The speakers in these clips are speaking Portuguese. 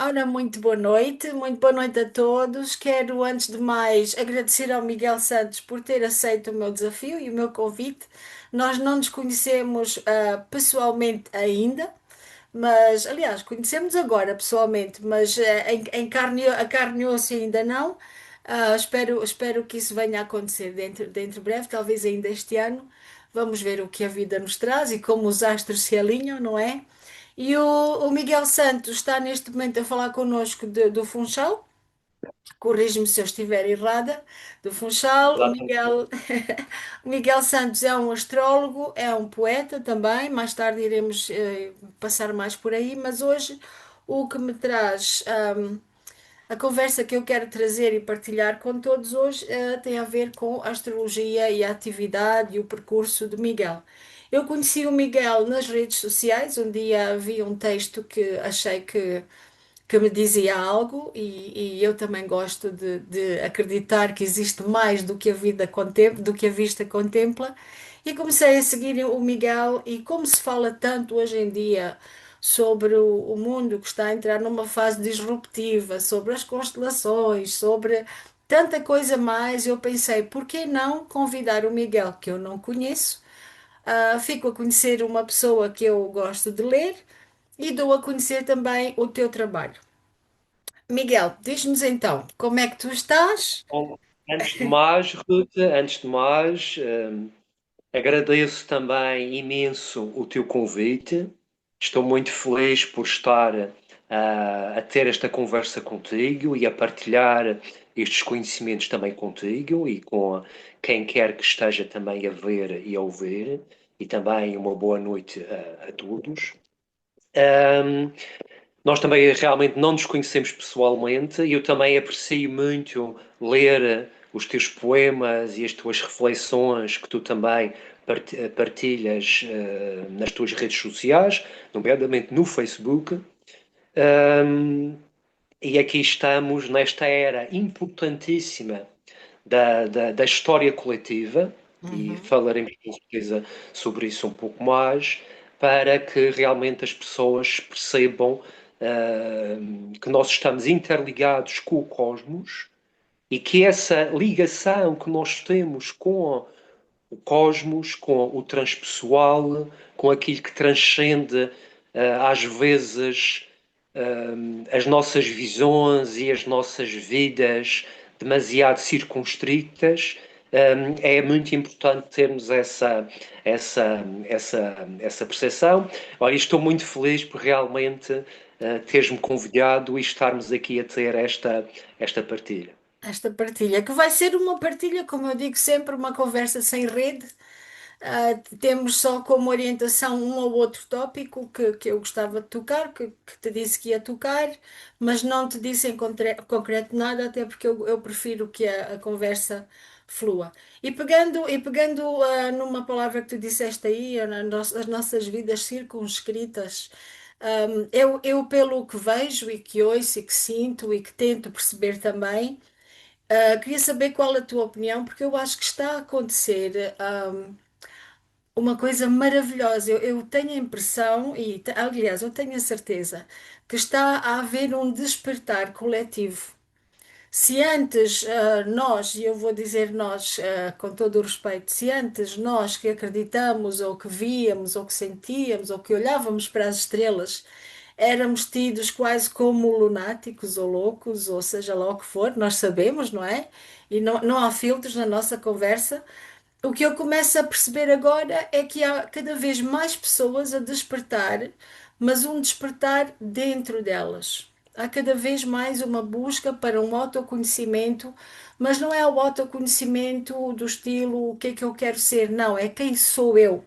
Ora, muito boa noite a todos. Quero, antes de mais, agradecer ao Miguel Santos por ter aceito o meu desafio e o meu convite. Nós não nos conhecemos, pessoalmente ainda, mas, aliás, conhecemos agora pessoalmente, mas em carne, a carne e osso ainda não. Espero que isso venha a acontecer dentro breve, talvez ainda este ano. Vamos ver o que a vida nos traz e como os astros se alinham, não é? E o Miguel Santos está neste momento a falar connosco do Funchal. Corrige-me se eu estiver errada. Do Funchal, o Exatamente. Miguel, o Miguel Santos é um astrólogo, é um poeta também. Mais tarde iremos passar mais por aí, mas hoje o que me traz, a conversa que eu quero trazer e partilhar com todos hoje tem a ver com a astrologia e a atividade e o percurso de Miguel. Eu conheci o Miguel nas redes sociais. Um dia vi um texto que achei que me dizia algo e eu também gosto de acreditar que existe mais do que a vida contempla, do que a vista contempla. E comecei a seguir o Miguel, e como se fala tanto hoje em dia sobre o mundo que está a entrar numa fase disruptiva, sobre as constelações, sobre tanta coisa mais, eu pensei, por que não convidar o Miguel, que eu não conheço? Fico a conhecer uma pessoa que eu gosto de ler e dou a conhecer também o teu trabalho. Miguel, diz-nos então, como é que tu estás? Bom, antes de mais, agradeço também imenso o teu convite. Estou muito feliz por estar a ter esta conversa contigo e a partilhar estes conhecimentos também contigo e com quem quer que esteja também a ver e a ouvir. E também uma boa noite a todos. Ahm, Nós também realmente não nos conhecemos pessoalmente e eu também aprecio muito ler os teus poemas e as tuas reflexões que tu também partilhas nas tuas redes sociais, nomeadamente no Facebook. Um, e aqui estamos nesta era importantíssima da história coletiva, e Uhum. falaremos com certeza sobre isso um pouco mais, para que realmente as pessoas percebam que nós estamos interligados com o cosmos e que essa ligação que nós temos com o cosmos, com o transpessoal, com aquilo que transcende às vezes as nossas visões e as nossas vidas demasiado circunscritas. É muito importante termos essa percepção. Olha, estou muito feliz por realmente teres-me convidado e estarmos aqui a ter esta partilha. Esta partilha, que vai ser uma partilha, como eu digo sempre, uma conversa sem rede. Temos só como orientação um ou outro tópico que eu gostava de tocar, que te disse que ia tocar, mas não te disse em concreto nada, até porque eu prefiro que a conversa flua. E pegando numa palavra que tu disseste aí, as nossas vidas circunscritas. Eu, pelo que vejo e que ouço e que sinto e que tento perceber também, queria saber qual a tua opinião, porque eu acho que está a acontecer, uma coisa maravilhosa. Eu tenho a impressão, e aliás, eu tenho a certeza, que está a haver um despertar coletivo. Se antes nós, e eu vou dizer nós com todo o respeito, se antes nós que acreditamos, ou que víamos, ou que sentíamos, ou que olhávamos para as estrelas, éramos tidos quase como lunáticos ou loucos, ou seja lá o que for, nós sabemos, não é? E não há filtros na nossa conversa. O que eu começo a perceber agora é que há cada vez mais pessoas a despertar, mas um despertar dentro delas. Há cada vez mais uma busca para um autoconhecimento, mas não é o autoconhecimento do estilo o que é que eu quero ser, não, é quem sou eu,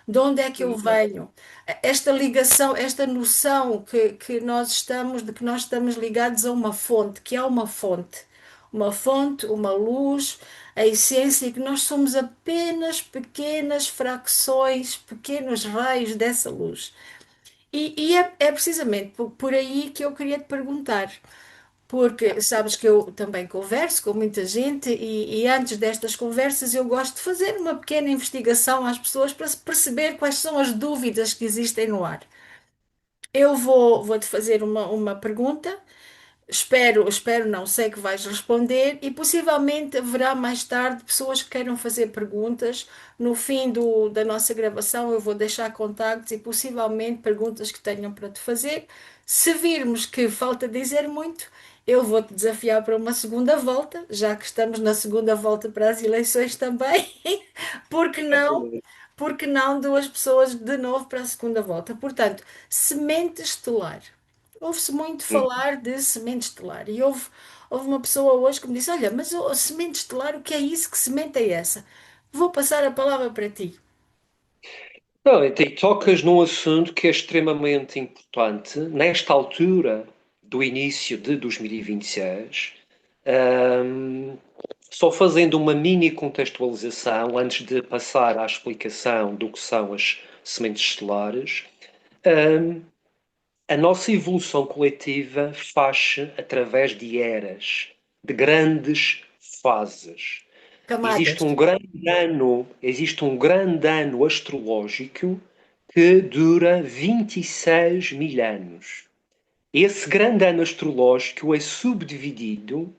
de onde é que eu venho. Esta ligação, esta noção que nós estamos, de que nós estamos ligados a uma fonte, que é uma fonte, uma luz, a essência, e que nós somos apenas pequenas fracções, pequenos raios dessa luz. E é precisamente por aí que eu queria te perguntar, porque sabes que eu também converso com muita gente e antes destas conversas eu gosto de fazer uma pequena investigação às pessoas para se perceber quais são as dúvidas que existem no ar. vou-te fazer uma pergunta. Espero, não sei que vais responder e possivelmente haverá mais tarde pessoas que queiram fazer perguntas. No fim da nossa gravação, eu vou deixar contactos e possivelmente perguntas que tenham para te fazer. Se virmos que falta dizer muito, eu vou-te desafiar para uma segunda volta, já que estamos na segunda volta para as eleições também. Porque não? Exatamente. Porque não duas pessoas de novo para a segunda volta? Portanto, semente estelar. Ouve-se muito Hum. falar de semente estelar e houve uma pessoa hoje que me disse: Olha, mas semente estelar, o que é isso? Que semente é essa? Vou passar a palavra para ti. Não, e tocas num assunto que é extremamente importante nesta altura do início de 2026. Ahm, Só fazendo uma mini contextualização antes de passar à explicação do que são as sementes estelares. ahm, a nossa evolução coletiva faz-se através de eras, de grandes fases. Camadas. Existe um grande ano astrológico que dura 26 mil anos. Esse grande ano astrológico é subdividido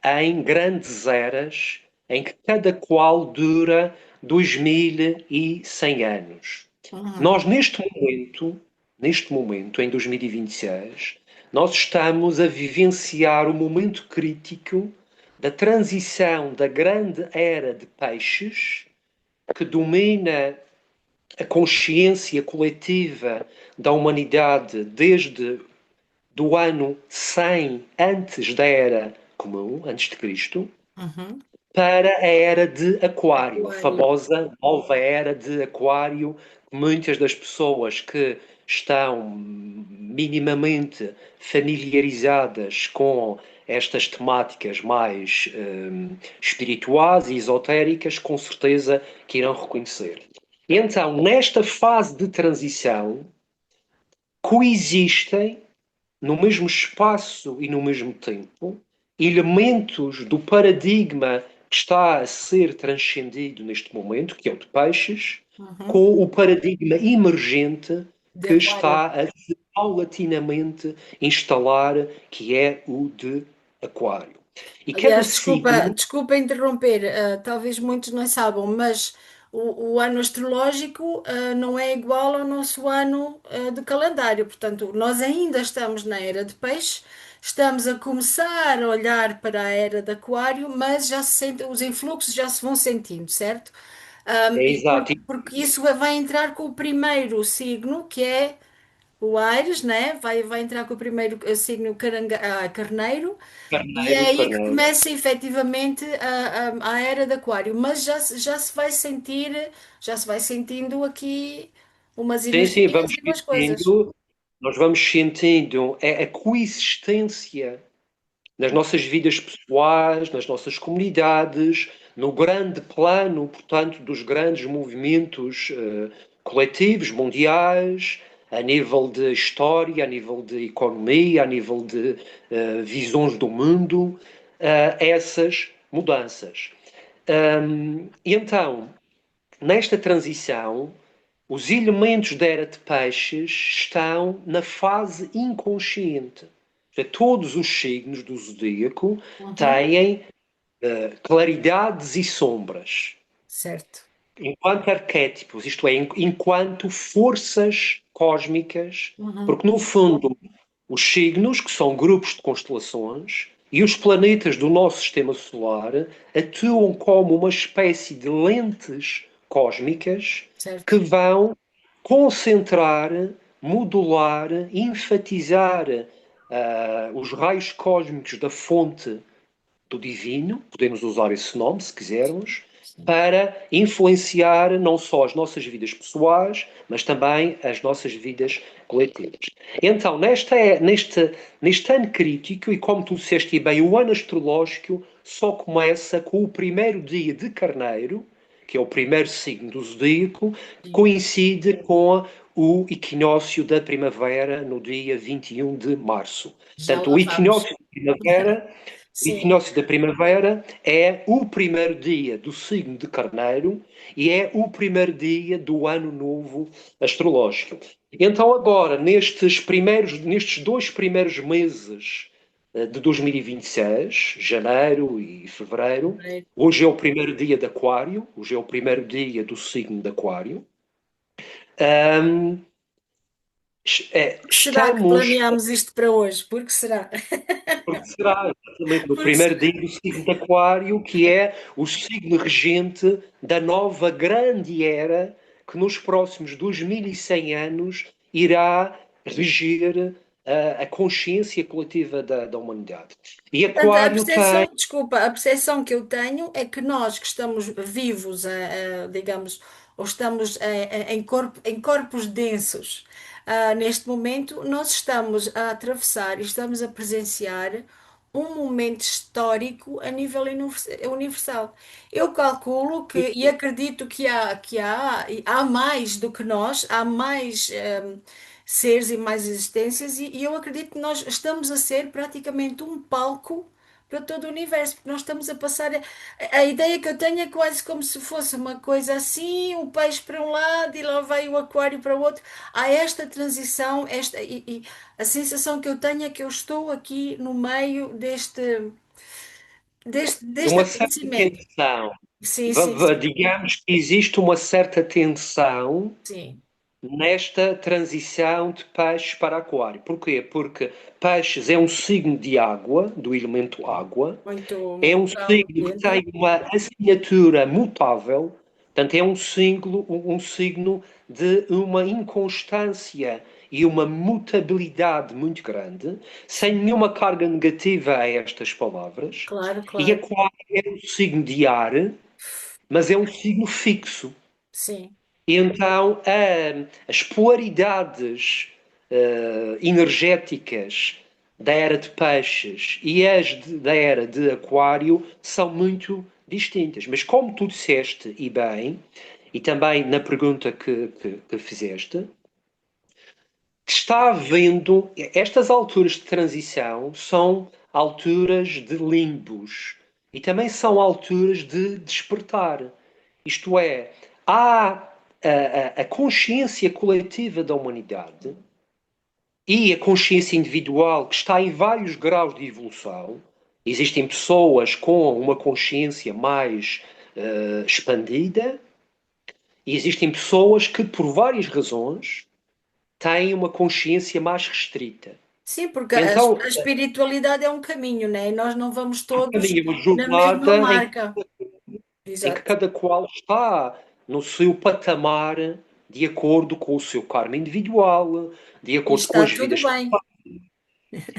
em grandes eras, em que cada qual dura 2100 anos. Uhum. Nós, neste momento, em 2026, nós estamos a vivenciar o momento crítico da transição da grande era de peixes, que domina a consciência coletiva da humanidade desde do ano 100 antes da era comum, antes de Cristo, Uhum. para a era de Aquário, a Aquário. famosa nova era de Aquário, que muitas das pessoas que estão minimamente familiarizadas com estas temáticas mais espirituais e esotéricas, com certeza que irão reconhecer. Então, nesta fase de transição, coexistem no mesmo espaço e no mesmo tempo, elementos do paradigma que está a ser transcendido neste momento, que é o de peixes, Uhum. com o paradigma emergente De que Aquário. está a se paulatinamente instalar, que é o de aquário. E cada Aliás, desculpa, signo desculpa interromper, talvez muitos não saibam, mas o ano astrológico, não é igual ao nosso ano, de calendário. Portanto, nós ainda estamos na era de peixe, estamos a começar a olhar para a era de aquário, mas já se sente, os influxos já se vão sentindo, certo? é E exato. porque isso vai entrar com o primeiro signo, que é o Áries, né? Vai entrar com o primeiro signo carneiro. E é Carneiro, aí que carneiro. começa efetivamente a era de Aquário, mas já se vai sentir, já se vai sentindo aqui umas Sim, sim, energias vamos e umas coisas. sentindo, nós vamos sentindo a coexistência nas nossas vidas pessoais, nas nossas comunidades, no grande plano, portanto, dos grandes movimentos coletivos, mundiais, a nível de história, a nível de economia, a nível de visões do mundo, essas mudanças. E então, nesta transição, os elementos da era de peixes estão na fase inconsciente. Todos os signos do zodíaco Uhum. têm claridades e sombras, Certo. enquanto arquétipos, isto é, enquanto forças cósmicas, Uhum. porque no fundo os signos, que são grupos de constelações, e os planetas do nosso sistema solar atuam como uma espécie de lentes cósmicas Certo. que vão concentrar, modular, enfatizar os raios cósmicos da fonte do divino, podemos usar esse nome se quisermos, Sim. para influenciar não só as nossas vidas pessoais, mas também as nossas vidas coletivas. Então, neste ano crítico, e como tu disseste bem, o ano astrológico só começa com o primeiro dia de Carneiro, que é o primeiro signo do zodíaco, que Sim. coincide com o equinócio da primavera no dia 21 de março. Já Portanto, lá o vamos. equinócio de primavera O sim, equinócio da primavera é o primeiro dia do signo de Carneiro e é o primeiro dia do ano novo astrológico. Então agora, nestes 2 primeiros meses de 2026, janeiro e fevereiro, hoje é o primeiro dia de Aquário, hoje é o primeiro dia do signo de Aquário. Ahm, por que será que estamos, planeámos isto para hoje? Por que será? porque será exatamente no Por que primeiro será? dia do signo de Aquário, que é o signo regente da nova grande era que nos próximos 2100 anos irá regir a consciência coletiva da humanidade. E Portanto, a Aquário tem. percepção, desculpa, a percepção que eu tenho é que nós que estamos vivos, digamos, ou estamos em corpos densos, neste momento, nós estamos a atravessar e estamos a presenciar um momento histórico a nível universal. Eu calculo que e acredito que há mais do que nós, há mais seres e mais existências, e eu acredito que nós estamos a ser praticamente um palco para todo o universo, porque nós estamos a passar. A ideia que eu tenho é quase como se fosse uma coisa assim, o peixe para um lado e lá vai o aquário para o outro. Há esta transição, e a sensação que eu tenho é que eu estou aqui no meio De deste uma certa acontecimento. tensão. Sim, sim, sim, Digamos que existe uma certa tensão sim. nesta transição de peixes para aquário. Porquê? Porque peixes é um signo de água, do elemento água, Muito, é um muito signo que ambiente. tem uma assinatura mutável, portanto, é um signo de uma inconstância e uma mutabilidade muito grande, sem Sim, nenhuma carga negativa a estas palavras. claro, E claro. Aquário é um signo de ar, mas é um signo fixo. Sim, E então as polaridades energéticas da era de peixes e da era de aquário são muito distintas. Mas como tu disseste, e bem, e também na pergunta que fizeste, está havendo, estas alturas de transição são alturas de limbos e também são alturas de despertar. Isto é, há a consciência coletiva da humanidade e a consciência individual que está em vários graus de evolução. Existem pessoas com uma consciência mais expandida e existem pessoas que, por várias razões, têm uma consciência mais restrita. sim, porque Então, a espiritualidade é um caminho, né? E nós não vamos a todos minha é uma na mesma jornada marca. em que Exato. cada qual está no seu patamar de acordo com o seu karma individual, de E acordo com está as tudo vidas que bem.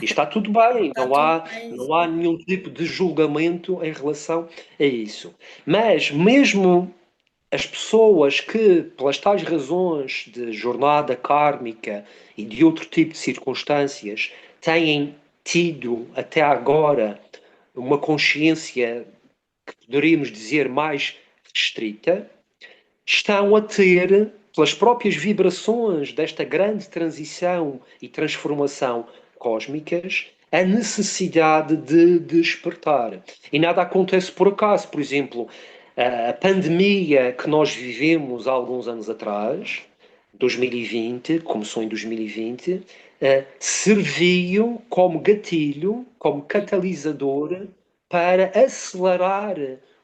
e está tudo bem, Está não tudo há, bem. não há nenhum tipo de julgamento em relação a isso. Mas mesmo as pessoas que, pelas tais razões de jornada kármica e de outro tipo de circunstâncias, têm tido até agora uma consciência que poderíamos dizer mais restrita, estão a ter, pelas próprias vibrações desta grande transição e transformação cósmicas, a necessidade de despertar. E nada acontece por acaso. Por exemplo, a pandemia que nós vivemos há alguns anos atrás, 2020, começou em 2020, serviu como gatilho, como Sim, catalisador para acelerar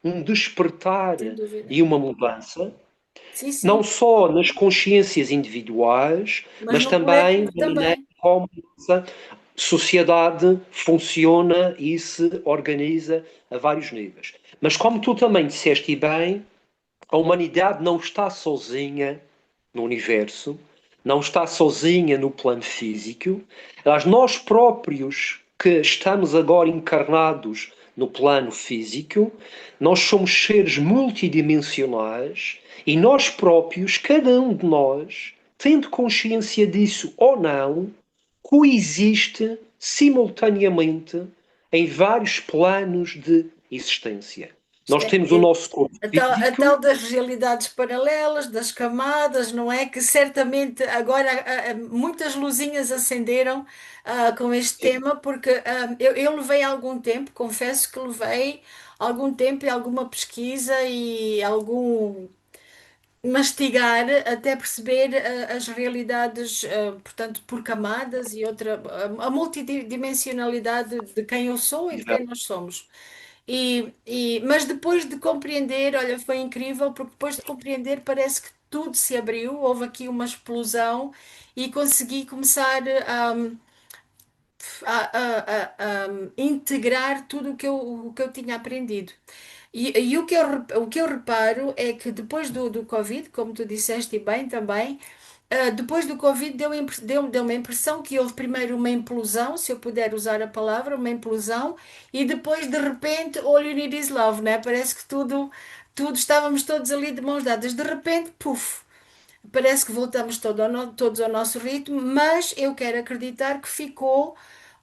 um despertar sem dúvida. e uma mudança, Sim, não sim. só nas consciências individuais, Mas mas no também coletivo na maneira também. como a sociedade funciona e se organiza a vários níveis. Mas como tu também disseste e bem, a humanidade não está sozinha no universo, não está sozinha no plano físico. Aliás, nós próprios que estamos agora encarnados no plano físico, nós somos seres multidimensionais e nós próprios, cada um de nós, tendo consciência disso ou não, coexiste simultaneamente em vários planos de existência. Nós temos o nosso corpo A tal físico, das realidades paralelas, das camadas, não é? Que certamente agora muitas luzinhas acenderam com este tema, porque eu levei algum tempo, confesso que levei algum tempo e alguma pesquisa e algum mastigar até perceber as realidades, portanto, por camadas e outra, a multidimensionalidade de quem eu sou e de quem nós somos. Mas depois de compreender, olha, foi incrível, porque depois de compreender parece que tudo se abriu, houve aqui uma explosão e consegui começar a integrar tudo o que eu tinha aprendido. E o que eu reparo é que depois do Covid, como tu disseste e bem também, depois do Covid deu-me a impressão que houve primeiro uma implosão, se eu puder usar a palavra, uma implosão, e depois de repente, all you need is love, né? Parece que tudo estávamos todos ali de mãos dadas. De repente, puf, parece que voltamos todos ao nosso ritmo, mas eu quero acreditar que ficou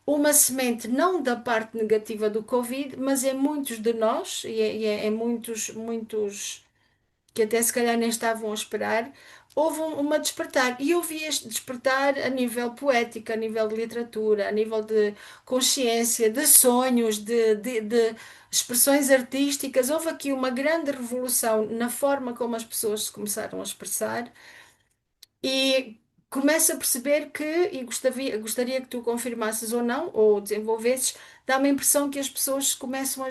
uma semente não da parte negativa do Covid, mas em muitos de nós, em muitos que até se calhar nem estavam a esperar, houve uma despertar. E eu vi este despertar a nível poético, a nível de literatura, a nível de consciência, de sonhos, de expressões artísticas. Houve aqui uma grande revolução na forma como as pessoas se começaram a expressar. E começo a perceber que, e gostaria que tu confirmasses ou não, ou desenvolvesses, dá-me a impressão que as pessoas se começam a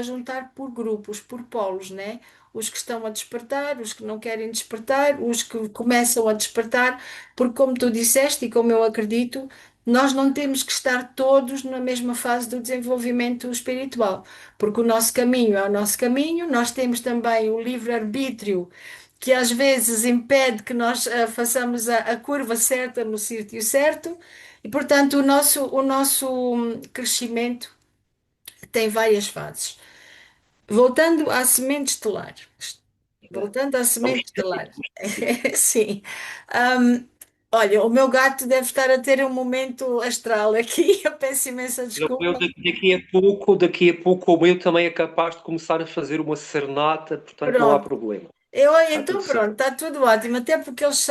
juntar por grupos, por polos, né? Os que estão a despertar, os que não querem despertar, os que começam a despertar, porque, como tu disseste e como eu acredito, nós não temos que estar todos na mesma fase do desenvolvimento espiritual, porque o nosso caminho é o nosso caminho, nós temos também o livre-arbítrio que às vezes impede que nós façamos a curva certa no sítio certo, e portanto o nosso crescimento tem várias fases. Voltando à semente estelar. Voltando à vamos semente ter estelar. Sim. Ahm, olha, o meu gato deve estar a ter um momento astral aqui. Eu peço imensa eu desculpa. daqui a pouco o meu também é capaz de começar a fazer uma serenata, portanto não há Pronto. problema. Está tudo Então certo. pronto, está tudo ótimo, até porque os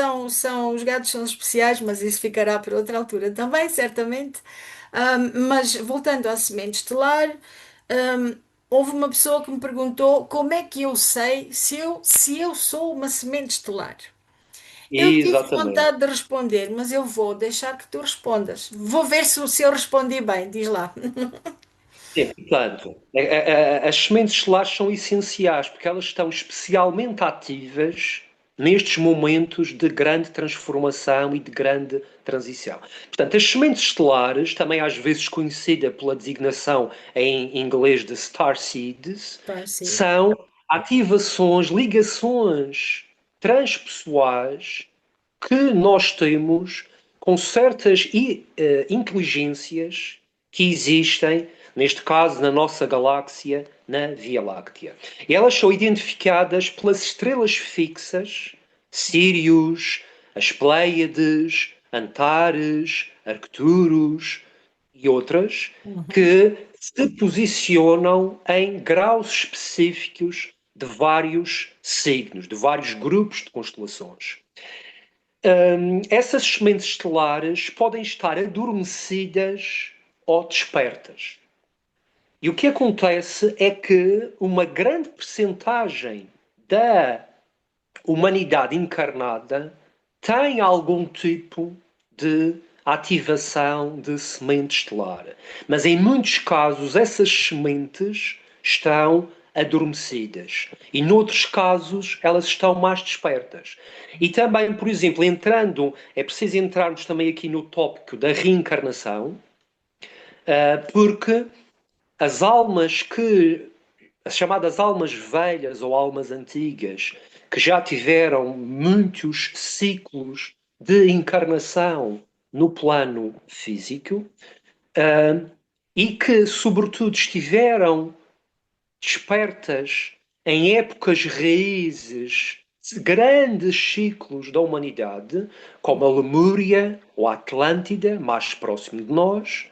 gatos são especiais, mas isso ficará para outra altura também, certamente. Mas voltando à semente estelar, ahm, houve uma pessoa que me perguntou como é que eu sei se eu sou uma semente estelar. Eu tive Exatamente. vontade de responder, mas eu vou deixar que tu respondas. Vou ver se eu respondi bem, diz lá. Sim, portanto, as sementes solares são essenciais porque elas estão especialmente ativas nestes momentos de grande transformação e de grande transição. Portanto, as sementes estelares, também às vezes conhecida pela designação em inglês de star seeds, Tá, sim. são ativações, ligações transpessoais que nós temos com certas inteligências que existem, neste caso na nossa galáxia, na Via Láctea. E elas são identificadas pelas estrelas fixas, Sirius, as Pléiades, Antares, Arcturus e outras, Uhum. que se posicionam em graus específicos de vários signos, de vários grupos de constelações. Essas sementes estelares podem estar adormecidas ou despertas. E o que acontece é que uma grande percentagem da humanidade encarnada tem algum tipo de ativação de semente estelar. Mas em muitos casos essas sementes estão adormecidas e noutros casos elas estão mais despertas. E também, por exemplo, é preciso entrarmos também aqui no tópico da reencarnação, porque as almas as chamadas almas velhas ou almas antigas, que já tiveram muitos ciclos de encarnação no plano físico, e que, sobretudo, estiveram despertas em épocas raízes de grandes ciclos da humanidade, como a Lemúria ou a Atlântida, mais próximo de nós,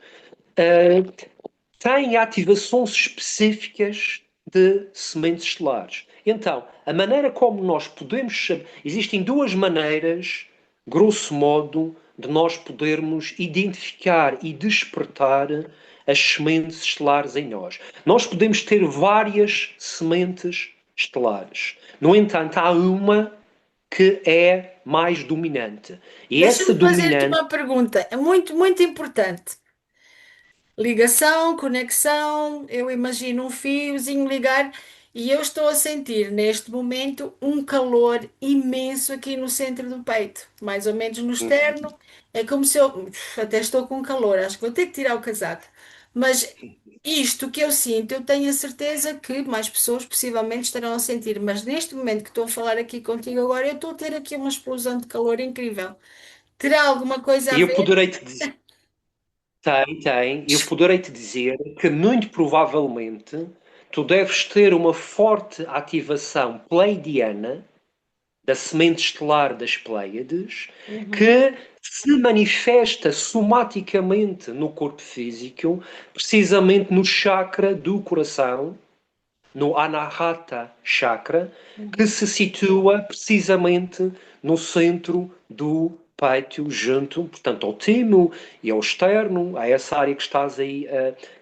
têm ativações específicas de sementes estelares. Então, a maneira como nós podemos saber, existem duas maneiras, grosso modo, de nós podermos identificar e despertar as sementes estelares em nós. Nós podemos ter várias sementes estelares. No entanto, há uma que é mais dominante. E essa Deixa-me fazer-te dominante, uma pergunta, é muito, muito importante. Ligação, conexão, eu imagino um fiozinho ligar e eu estou a sentir neste momento um calor imenso aqui no centro do peito, mais ou menos no externo. É como se eu até estou com calor, acho que vou ter que tirar o casaco. Mas isto que eu sinto, eu tenho a certeza que mais pessoas possivelmente estarão a sentir. Mas neste momento que estou a falar aqui contigo agora, eu estou a ter aqui uma explosão de calor incrível. Terá alguma coisa a eu ver? poderei te dizer, eu poderei te dizer que muito provavelmente tu deves ter uma forte ativação pleidiana da semente estelar das Pléiades, Uhum, que se manifesta somaticamente no corpo físico, precisamente no chakra do coração, no Anahata Chakra, que uhum. se situa precisamente no centro do peito, junto, portanto, ao timo e ao externo, a essa área que estás aí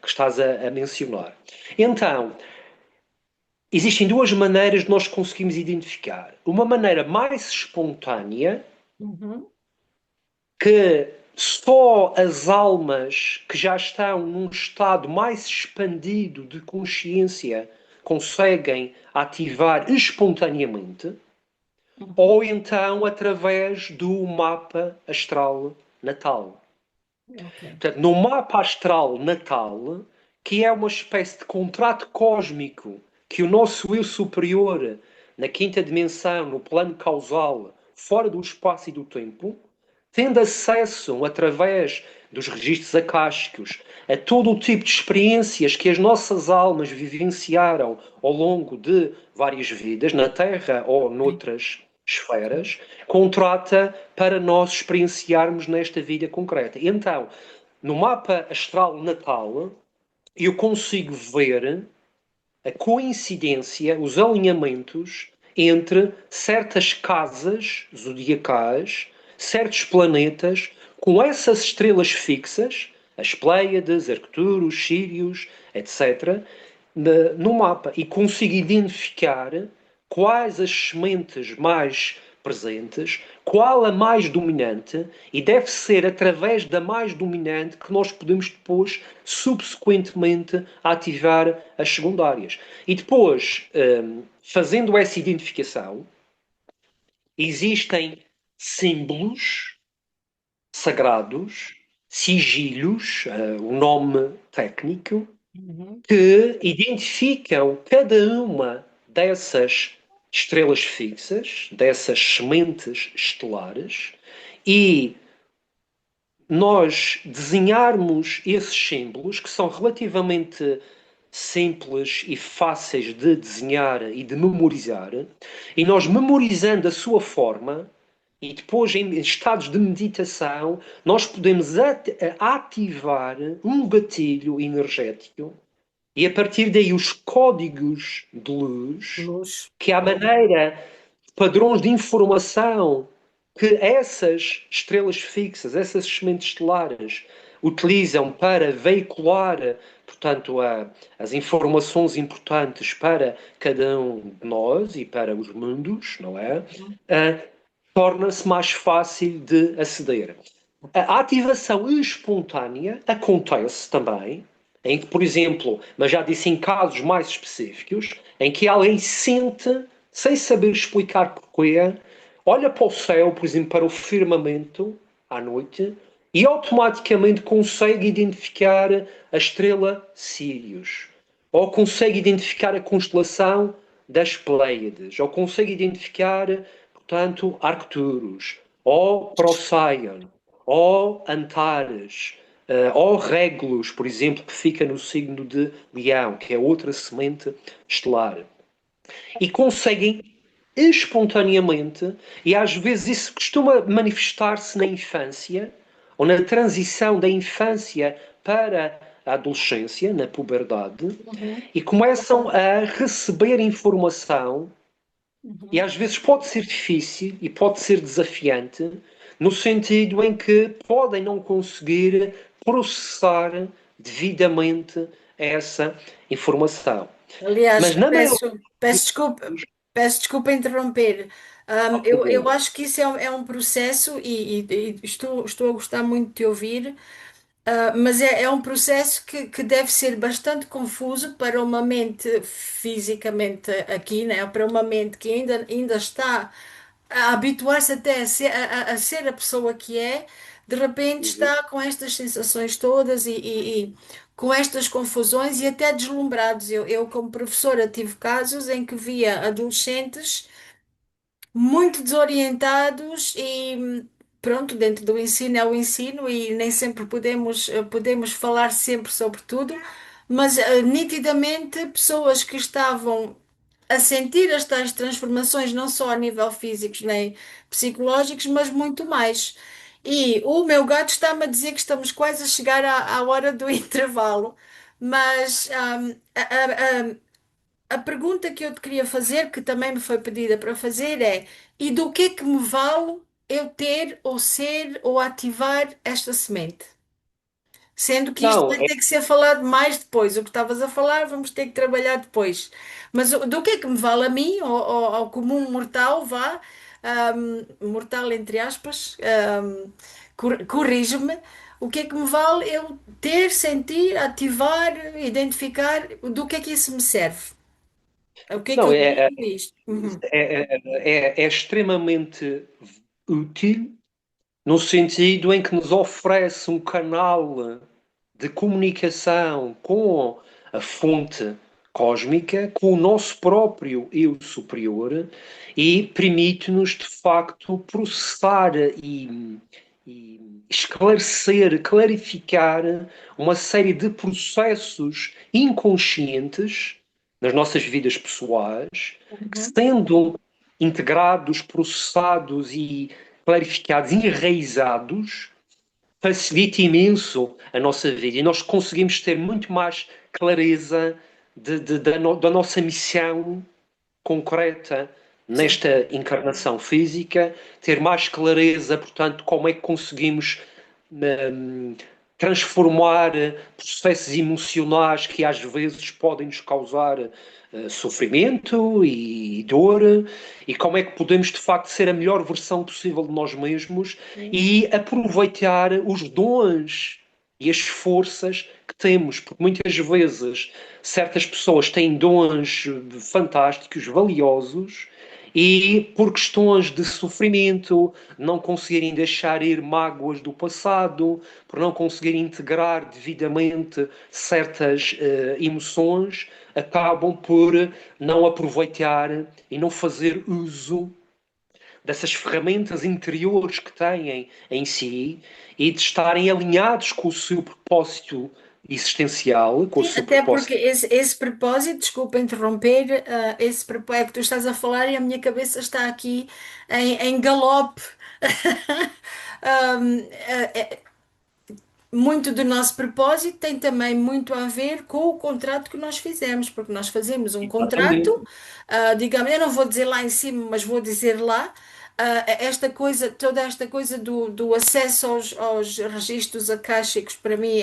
que estás a mencionar. Então, existem duas maneiras de nós conseguirmos identificar. Uma maneira mais espontânea, Uhum. que só as almas que já estão num estado mais expandido de consciência conseguem ativar espontaneamente, Uhum. ou então através do mapa astral natal. Ok. Portanto, no mapa astral natal, que é uma espécie de contrato cósmico que o nosso eu superior, na quinta dimensão, no plano causal, fora do espaço e do tempo, tendo acesso através dos registros acásticos a todo o tipo de experiências que as nossas almas vivenciaram ao longo de várias vidas, na Terra ou Sim, noutras sim. esferas, contrata para nós experienciarmos nesta vida concreta. Então, no mapa astral natal, eu consigo ver a coincidência, os alinhamentos entre certas casas zodiacais, certos planetas, com essas estrelas fixas, as Pleiades, Arcturus, Sírios, etc., no mapa e consigo identificar quais as sementes mais presentes, qual a mais dominante, e deve ser através da mais dominante que nós podemos depois, subsequentemente, ativar as secundárias. E depois, fazendo essa identificação, existem símbolos sagrados, sigilhos, o nome técnico, Uhum. que identificam cada uma dessas estrelas fixas, dessas sementes estelares, e nós desenharmos esses símbolos, que são relativamente simples e fáceis de desenhar e de memorizar, e nós memorizando a sua forma, e depois em estados de meditação, nós podemos ativar um gatilho energético e a partir daí os códigos de luz, Luz. que à maneira, padrões de informação que essas estrelas fixas, essas sementes estelares, utilizam para veicular, portanto, as informações importantes para cada um de nós e para os mundos, não é? Uhum. Torna-se mais fácil de aceder. A ativação espontânea acontece também, em que, por exemplo, mas já disse em casos mais específicos, em que alguém sente, sem saber explicar porquê, olha para o céu, por exemplo, para o firmamento à noite e automaticamente consegue identificar a estrela Sirius, ou consegue identificar a constelação das Pleiades, ou consegue identificar, portanto, Arcturus, ou Procyon, ou Antares, ou Regulus, por exemplo, que fica no signo de Leão, que é outra semente estelar. E conseguem espontaneamente, e às vezes isso costuma manifestar-se na infância, ou na transição da infância para a adolescência, na puberdade, Uhum, e começam a receber informação, e uhum. às vezes pode ser difícil e pode ser desafiante, no sentido em que podem não conseguir processar devidamente essa informação. Aliás, Mas na maioria peço desculpa interromper. dos Eu problemas, acho que isso é um processo e estou a gostar muito de te ouvir. Mas é um processo que deve ser bastante confuso para uma mente fisicamente aqui, né? Para uma mente que ainda está a habituar-se até a ser a pessoa que é, de repente uhum, está com estas sensações todas e com estas confusões e até deslumbrados. Eu, como professora, tive casos em que via adolescentes muito desorientados e pronto, dentro do ensino é o ensino e nem sempre podemos falar sempre sobre tudo, mas nitidamente pessoas que estavam a sentir as tais transformações não só a nível físicos nem psicológicos, mas muito mais. E o meu gato está-me a dizer que estamos quase a chegar à hora do intervalo, mas a pergunta que eu te queria fazer, que também me foi pedida para fazer, é: e do que é que me vale eu ter ou ser ou ativar esta semente? Sendo que isto não, vai ter que ser falado mais depois. O que estavas a falar, vamos ter que trabalhar depois. Mas do que é que me vale a mim, ao comum mortal, vá, mortal entre aspas, corrige-me, o que é que me vale eu ter, sentir, ativar, identificar, do que é que isso me serve? O que é que não eu é, ganho com isto? Uhum. é extremamente útil no sentido em que nos oferece um canal de comunicação com a fonte cósmica, com o nosso próprio eu superior e permite-nos, de facto, processar e esclarecer, clarificar uma série de processos inconscientes nas nossas vidas pessoais, que Uhum. sendo integrados, processados e clarificados, enraizados, facilita imenso a nossa vida e nós conseguimos ter muito mais clareza da nossa missão concreta Sim. nesta encarnação física, ter mais clareza, portanto, como é que conseguimos hum, transformar processos emocionais que às vezes podem nos causar sofrimento e dor, e como é que podemos de facto ser a melhor versão possível de nós mesmos Sim. e aproveitar os dons e as forças que temos, porque muitas vezes certas pessoas têm dons fantásticos, valiosos, e por questões de sofrimento, não conseguirem deixar ir mágoas do passado, por não conseguirem integrar devidamente certas emoções, acabam por não aproveitar e não fazer uso dessas ferramentas interiores que têm em si e de estarem alinhados com o seu propósito existencial, com o Sim, seu até porque propósito. esse propósito, desculpa interromper, esse propósito que tu estás a falar e a minha cabeça está aqui em galope. Um, Muito do nosso propósito tem também muito a ver com o contrato que nós fizemos, porque nós fazemos um contrato, Exatamente. digamos, eu não vou dizer lá em cima, mas vou dizer lá, esta coisa, toda esta coisa do acesso aos registros akáshicos, para mim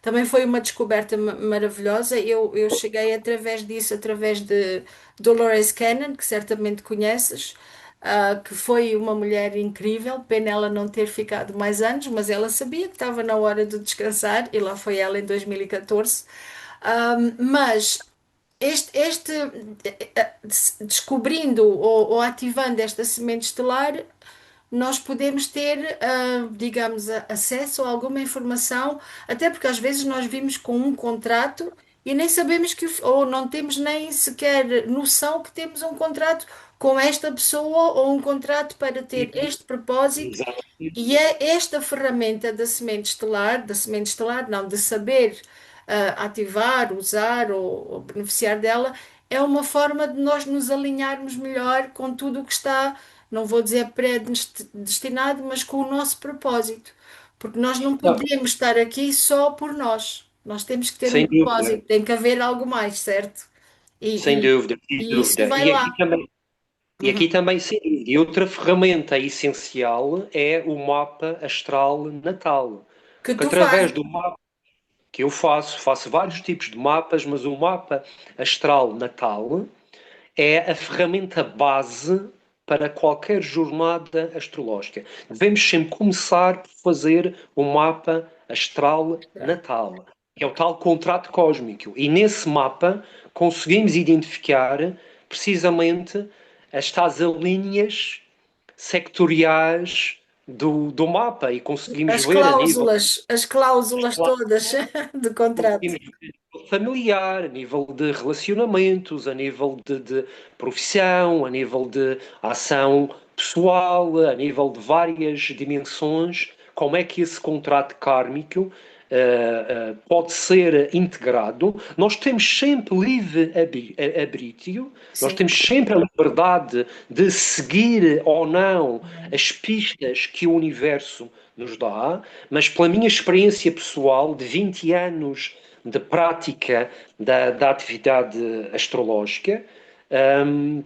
também foi uma descoberta maravilhosa. Eu cheguei através disso, através de Dolores Cannon, que certamente conheces, que foi uma mulher incrível. Pena ela não ter ficado mais anos, mas ela sabia que estava na hora de descansar e lá foi ela em 2014. Mas descobrindo ou ativando esta semente estelar, nós podemos ter, digamos, acesso a alguma informação, até porque às vezes nós vimos com um contrato e nem sabemos ou não temos nem sequer noção que temos um contrato com esta pessoa ou um contrato para ter este propósito. Exatamente. E é esta ferramenta da semente estelar, não, de saber ativar, usar ou beneficiar dela, é uma forma de nós nos alinharmos melhor com tudo o que está, não vou dizer predestinado, mas com o nosso propósito. porque nós não Não, podemos estar aqui só por nós. Nós temos que ter um sem dúvida, propósito, tem que haver algo mais, certo? sem E, e, dúvida, sem e isso dúvida. vai lá. E aqui Uhum. também, sim, e outra ferramenta essencial é o mapa astral natal. Que Porque tu fazes. através do mapa que eu faço vários tipos de mapas, mas o mapa astral natal é a ferramenta base para qualquer jornada astrológica. Devemos sempre começar por fazer o mapa astral natal, que é o tal contrato cósmico. E nesse mapa conseguimos identificar precisamente as tais linhas sectoriais do mapa e conseguimos ver a nível As cláusulas todas do contrato. conseguimos ver a nível familiar, a nível de relacionamentos, a nível de profissão, a nível de ação pessoal, a nível de várias dimensões, como é que esse contrato kármico pode ser integrado. Nós temos sempre livre arbítrio, nós Sim. temos sempre a liberdade de seguir ou não as pistas que o universo nos dá, mas pela minha experiência pessoal de 20 anos de prática da atividade astrológica, hum,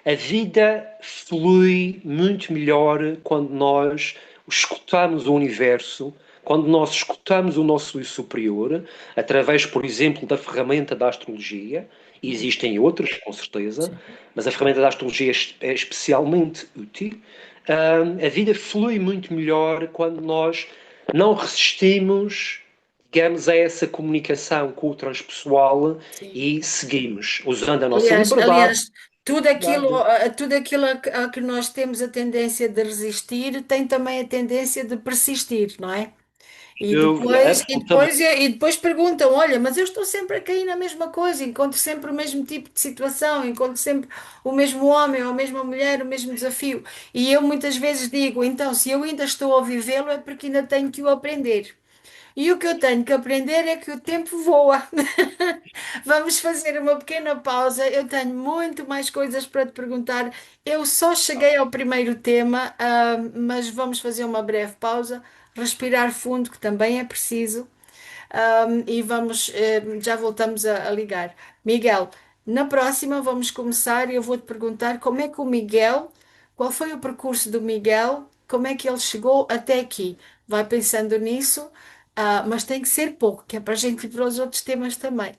a vida flui muito melhor quando nós escutamos o universo, quando nós escutamos o nosso eu superior, através, por exemplo, da ferramenta da astrologia, e existem outras, com certeza, Sim. mas a ferramenta da astrologia é especialmente útil. A vida flui muito melhor quando nós não resistimos, digamos, a essa comunicação com o transpessoal Sim. e seguimos, usando a nossa liberdade. Aliás, tudo aquilo a que nós temos a tendência de resistir tem também a tendência de persistir, não é? Sem dúvida, absolutamente. E depois perguntam: olha, mas eu estou sempre a cair na mesma coisa, encontro sempre o mesmo tipo de situação, encontro sempre o mesmo homem ou a mesma mulher, o mesmo desafio. E eu muitas vezes digo: então, se eu ainda estou a vivê-lo, é porque ainda tenho que o aprender. E o que eu tenho que aprender é que o tempo voa. Vamos fazer uma pequena pausa. Eu tenho muito mais coisas para te perguntar. Eu só cheguei ao primeiro tema, mas vamos fazer uma breve pausa, respirar fundo, que também é preciso, e já voltamos a ligar. Miguel, na próxima vamos começar e eu vou-te perguntar como é que o Miguel, qual foi o percurso do Miguel, como é que ele chegou até aqui. Vai pensando nisso, mas tem que ser pouco, que é para a gente ir para os outros temas também.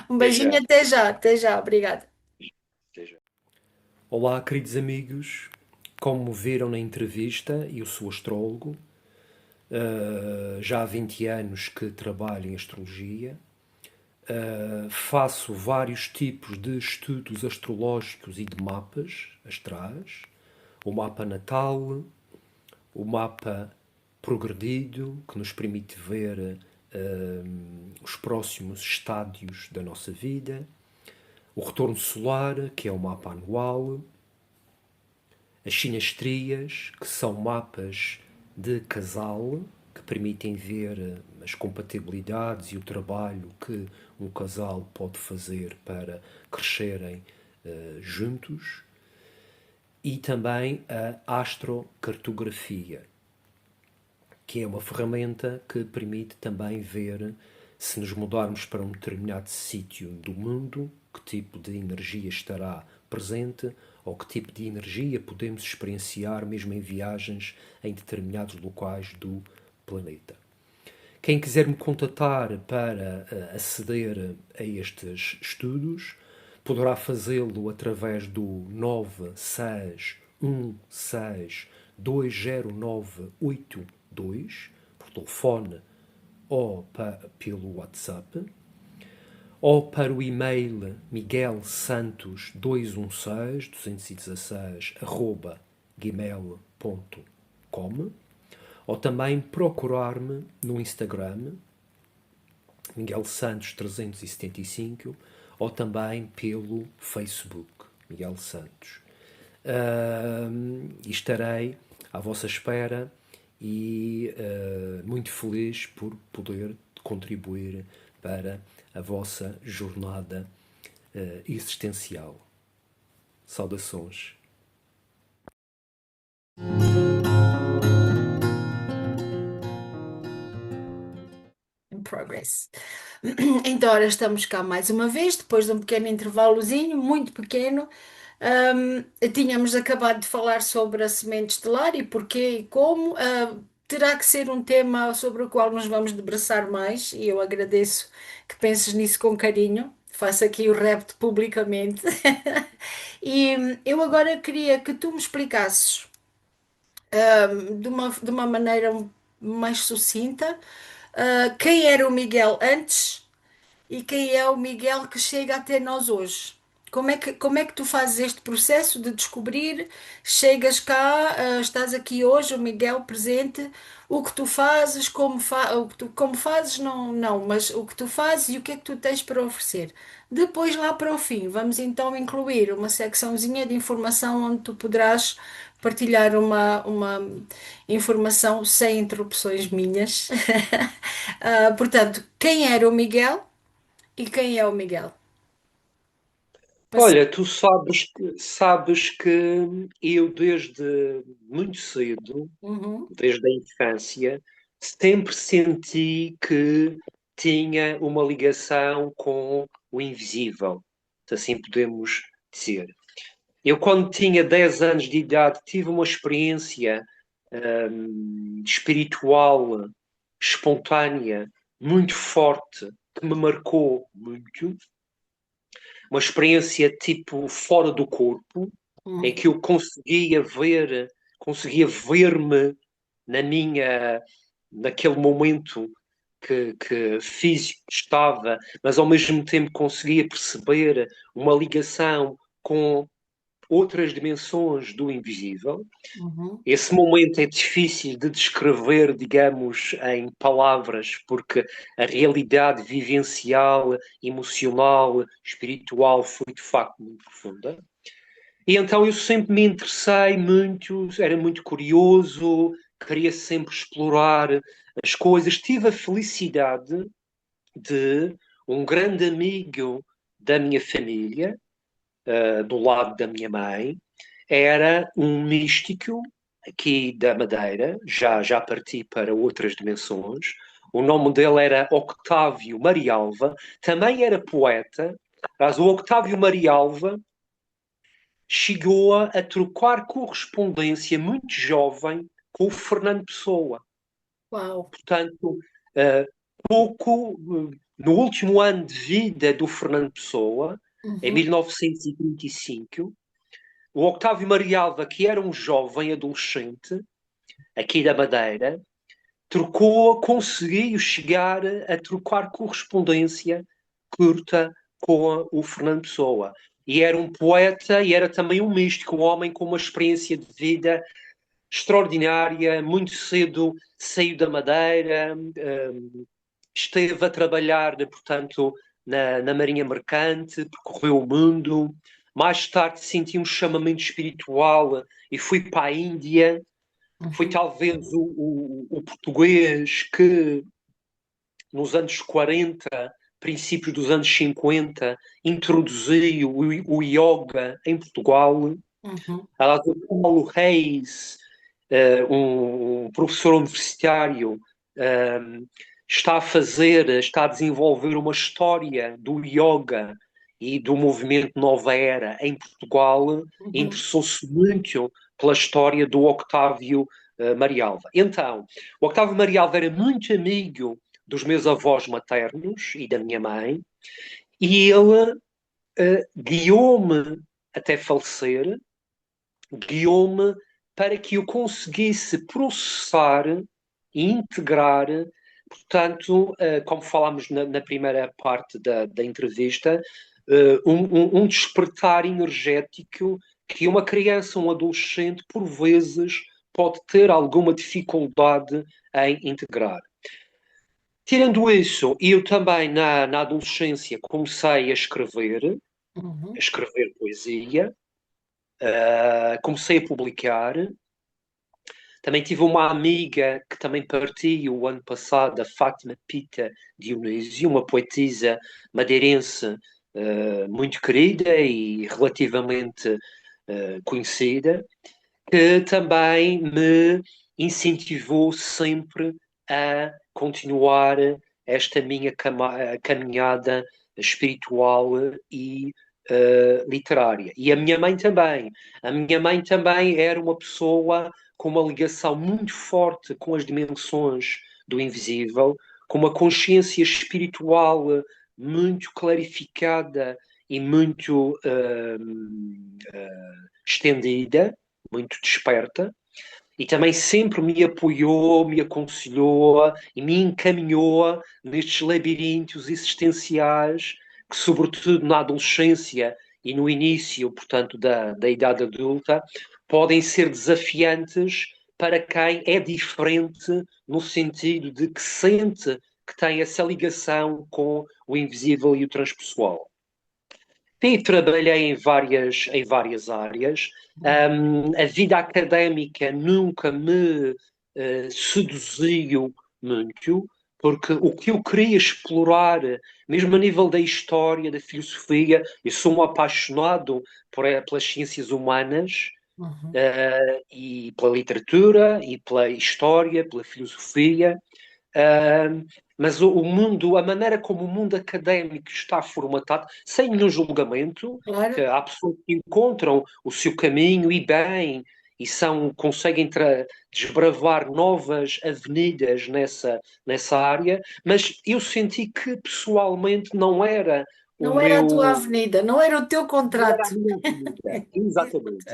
Um Até beijinho, já. até já, obrigada. Até já. Olá, queridos amigos. Como viram na entrevista, eu sou astrólogo. Já há 20 anos que trabalho em astrologia. Faço vários tipos de estudos astrológicos e de mapas astrais. O mapa natal, o mapa progredido, que nos permite ver os próximos estádios da nossa vida. O retorno solar, que é o mapa anual. As sinastrias, que são mapas de casal, que permitem ver as compatibilidades e o trabalho que um casal pode fazer para crescerem juntos. E também a astrocartografia, que é uma ferramenta que permite também ver, se nos mudarmos para um determinado sítio do mundo, que tipo de energia estará presente ou que tipo de energia podemos experienciar mesmo em viagens em determinados locais do planeta. Quem quiser me contatar para aceder a estes estudos, poderá fazê-lo através do 961620982 por telefone ou pelo WhatsApp, ou para o e-mail miguelsantos216@gmail.com, ou também procurar-me no Instagram, Miguel Santos 375, ou também pelo Facebook, Miguel Santos. E estarei à vossa espera e muito feliz por poder contribuir para a vossa jornada existencial. Saudações. progress. Então, ora, estamos cá mais uma vez, depois de um pequeno intervalozinho, muito pequeno. Tínhamos acabado de falar sobre a semente estelar e porquê e como. Terá que ser um tema sobre o qual nos vamos debruçar mais, e eu agradeço que penses nisso com carinho. Faço aqui o repto publicamente. E eu agora queria que tu me explicasses, de uma maneira mais sucinta, quem era o Miguel antes e quem é o Miguel que chega até nós hoje. Como é que tu fazes este processo de descobrir? Chegas cá, estás aqui hoje, o Miguel presente, o que tu fazes, como fazes, não, não, mas o que tu fazes e o que é que tu tens para oferecer. Depois, lá para o fim, vamos então incluir uma secçãozinha de informação onde tu poderás partilhar uma informação sem interrupções minhas. Portanto, quem era o Miguel? E quem é o Miguel? Passe- Olha, tu sabes que eu desde muito cedo, Uhum, desde a infância, sempre senti que tinha uma ligação com o invisível, se assim podemos dizer. Eu, quando tinha 10 anos de idade, tive uma experiência espiritual, espontânea, muito forte, que me marcou muito. Uma experiência tipo fora do corpo, em uhum, que eu conseguia ver-me na naquele momento que físico estava, mas ao mesmo tempo conseguia perceber uma ligação com outras dimensões do invisível. uhum, Esse momento é difícil de descrever, digamos, em palavras, porque a realidade vivencial, emocional, espiritual foi de facto muito profunda. E então eu sempre me interessei muito, era muito curioso, queria sempre explorar as coisas. Tive a felicidade de um grande amigo da minha família, do lado da minha mãe, era um místico aqui da Madeira, já parti para outras dimensões. O nome dele era Octávio Marialva, também era poeta, mas o Octávio Marialva chegou a trocar correspondência muito jovem com o Fernando Pessoa. uau, Portanto, uh, no último ano de vida do Fernando Pessoa, em uhum, 1935, o Octávio Marialva, que era um jovem adolescente, aqui da Madeira, conseguiu chegar a trocar correspondência curta com o Fernando Pessoa. E era um poeta e era também um místico, um homem com uma experiência de vida extraordinária. Muito cedo saiu da Madeira, esteve a trabalhar, portanto, na Marinha Mercante, percorreu o mundo. Mais tarde senti um chamamento espiritual e fui para a Índia. Foi uhum, talvez o português que, nos anos 40, princípios dos anos 50, introduziu o yoga em Portugal. uhum, Aliás, o Paulo Reis, um professor universitário, eh, está a desenvolver uma história do yoga e do movimento Nova Era em Portugal. uhum, Interessou-se muito pela história do Octávio Marialva. Então, o Octávio Marialva era muito amigo dos meus avós maternos e da minha mãe, e ele guiou-me até falecer, guiou-me para que eu conseguisse processar e integrar, portanto, como falámos na primeira parte da entrevista, um despertar energético que uma criança, um adolescente, por vezes, pode ter alguma dificuldade em integrar. Tirando isso, eu também na adolescência comecei a uhum, escrever poesia, comecei a publicar. Também tive uma amiga que também partiu o ano passado, a Fátima Pita Dionísio, uma poetisa madeirense muito querida e relativamente conhecida, que também me incentivou sempre a continuar esta minha caminhada espiritual e literária. E a minha mãe também. A minha mãe também era uma pessoa com uma ligação muito forte com as dimensões do invisível, com uma consciência espiritual muito clarificada e muito estendida, muito desperta, e também sempre me apoiou, me aconselhou e me encaminhou nestes labirintos existenciais que, sobretudo na adolescência e no início, portanto, da idade adulta, podem ser desafiantes para quem é diferente no sentido de que sente que tem essa ligação com o invisível e o transpessoal. Sim, trabalhei em várias áreas. A vida académica nunca me seduziu muito, porque o que eu queria explorar, mesmo a nível da história, da filosofia, eu sou um apaixonado pelas ciências humanas, Uhum. e pela literatura, e pela história, pela filosofia. Uh, mas o mundo, a maneira como o mundo académico está formatado, sem nenhum julgamento, que Claro. há pessoas que encontram o seu caminho e bem, e conseguem desbravar novas avenidas nessa área, mas eu senti que pessoalmente não era o Não era a tua meu. avenida, não era o teu Não era a contrato. minha avenida. Exatamente.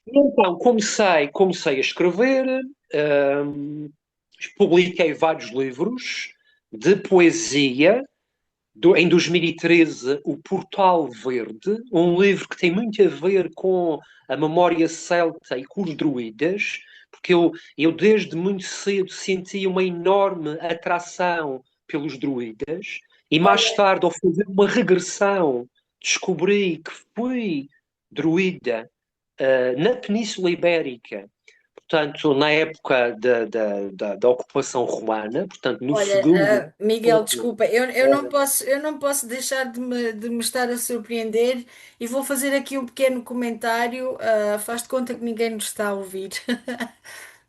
E então comecei a escrever, hum, publiquei vários livros de poesia. Em 2013, o Portal Verde, um livro que tem muito a ver com a memória celta e com os druidas, porque eu desde muito cedo senti uma enorme atração pelos druidas, e mais Olha, tarde, ao fazer uma regressão, descobri que fui druida na Península Ibérica, portanto, na época da ocupação romana, portanto, no segundo Miguel, século. desculpa, eu não posso deixar de me estar a surpreender e vou fazer aqui um pequeno comentário. Faz de conta que ninguém nos está a ouvir.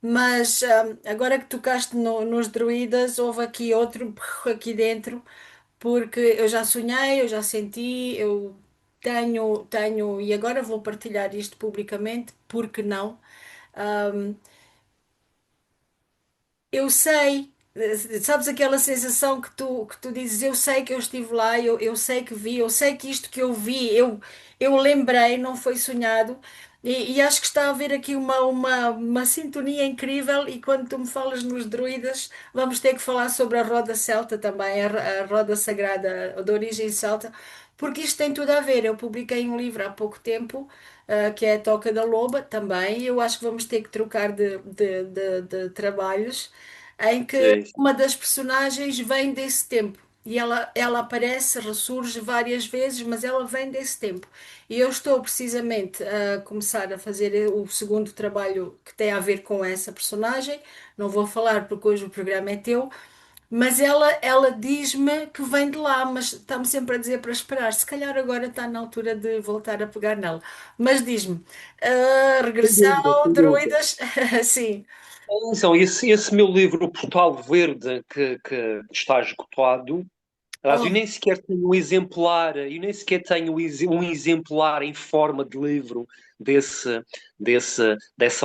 Mas agora que tocaste nos druidas, houve aqui outro aqui dentro, porque eu já sonhei, eu já senti, eu tenho, e agora vou partilhar isto publicamente, porque não? Eu sei, sabes aquela sensação que tu dizes, eu sei que eu estive lá, eu sei que vi, eu sei que isto que eu vi, eu lembrei, não foi sonhado, e acho que está a haver aqui uma sintonia incrível, e quando tu me falas nos druidas, vamos ter que falar sobre a roda celta também, a roda sagrada de origem celta, porque isto tem tudo a ver. Eu publiquei um livro há pouco tempo, que é a Toca da Loba também, e eu acho que vamos ter que trocar de trabalhos em que Sim, uma das personagens vem desse tempo. E ela aparece, ressurge várias vezes, mas ela vem desse tempo. E eu estou precisamente a começar a fazer o segundo trabalho que tem a ver com essa personagem. Não vou falar porque hoje o programa é teu, mas ela diz-me que vem de lá, mas está-me sempre a dizer para esperar. Se calhar agora está na altura de voltar a pegar nela. Mas diz-me, sem dúvida, regressão, sem dúvida. druidas, sim. Então, esse meu livro, o Portal Verde, que está esgotado, aliás, eu Oh, nem sequer tenho um exemplar, eu nem sequer tenho um exemplar em forma de livro dessa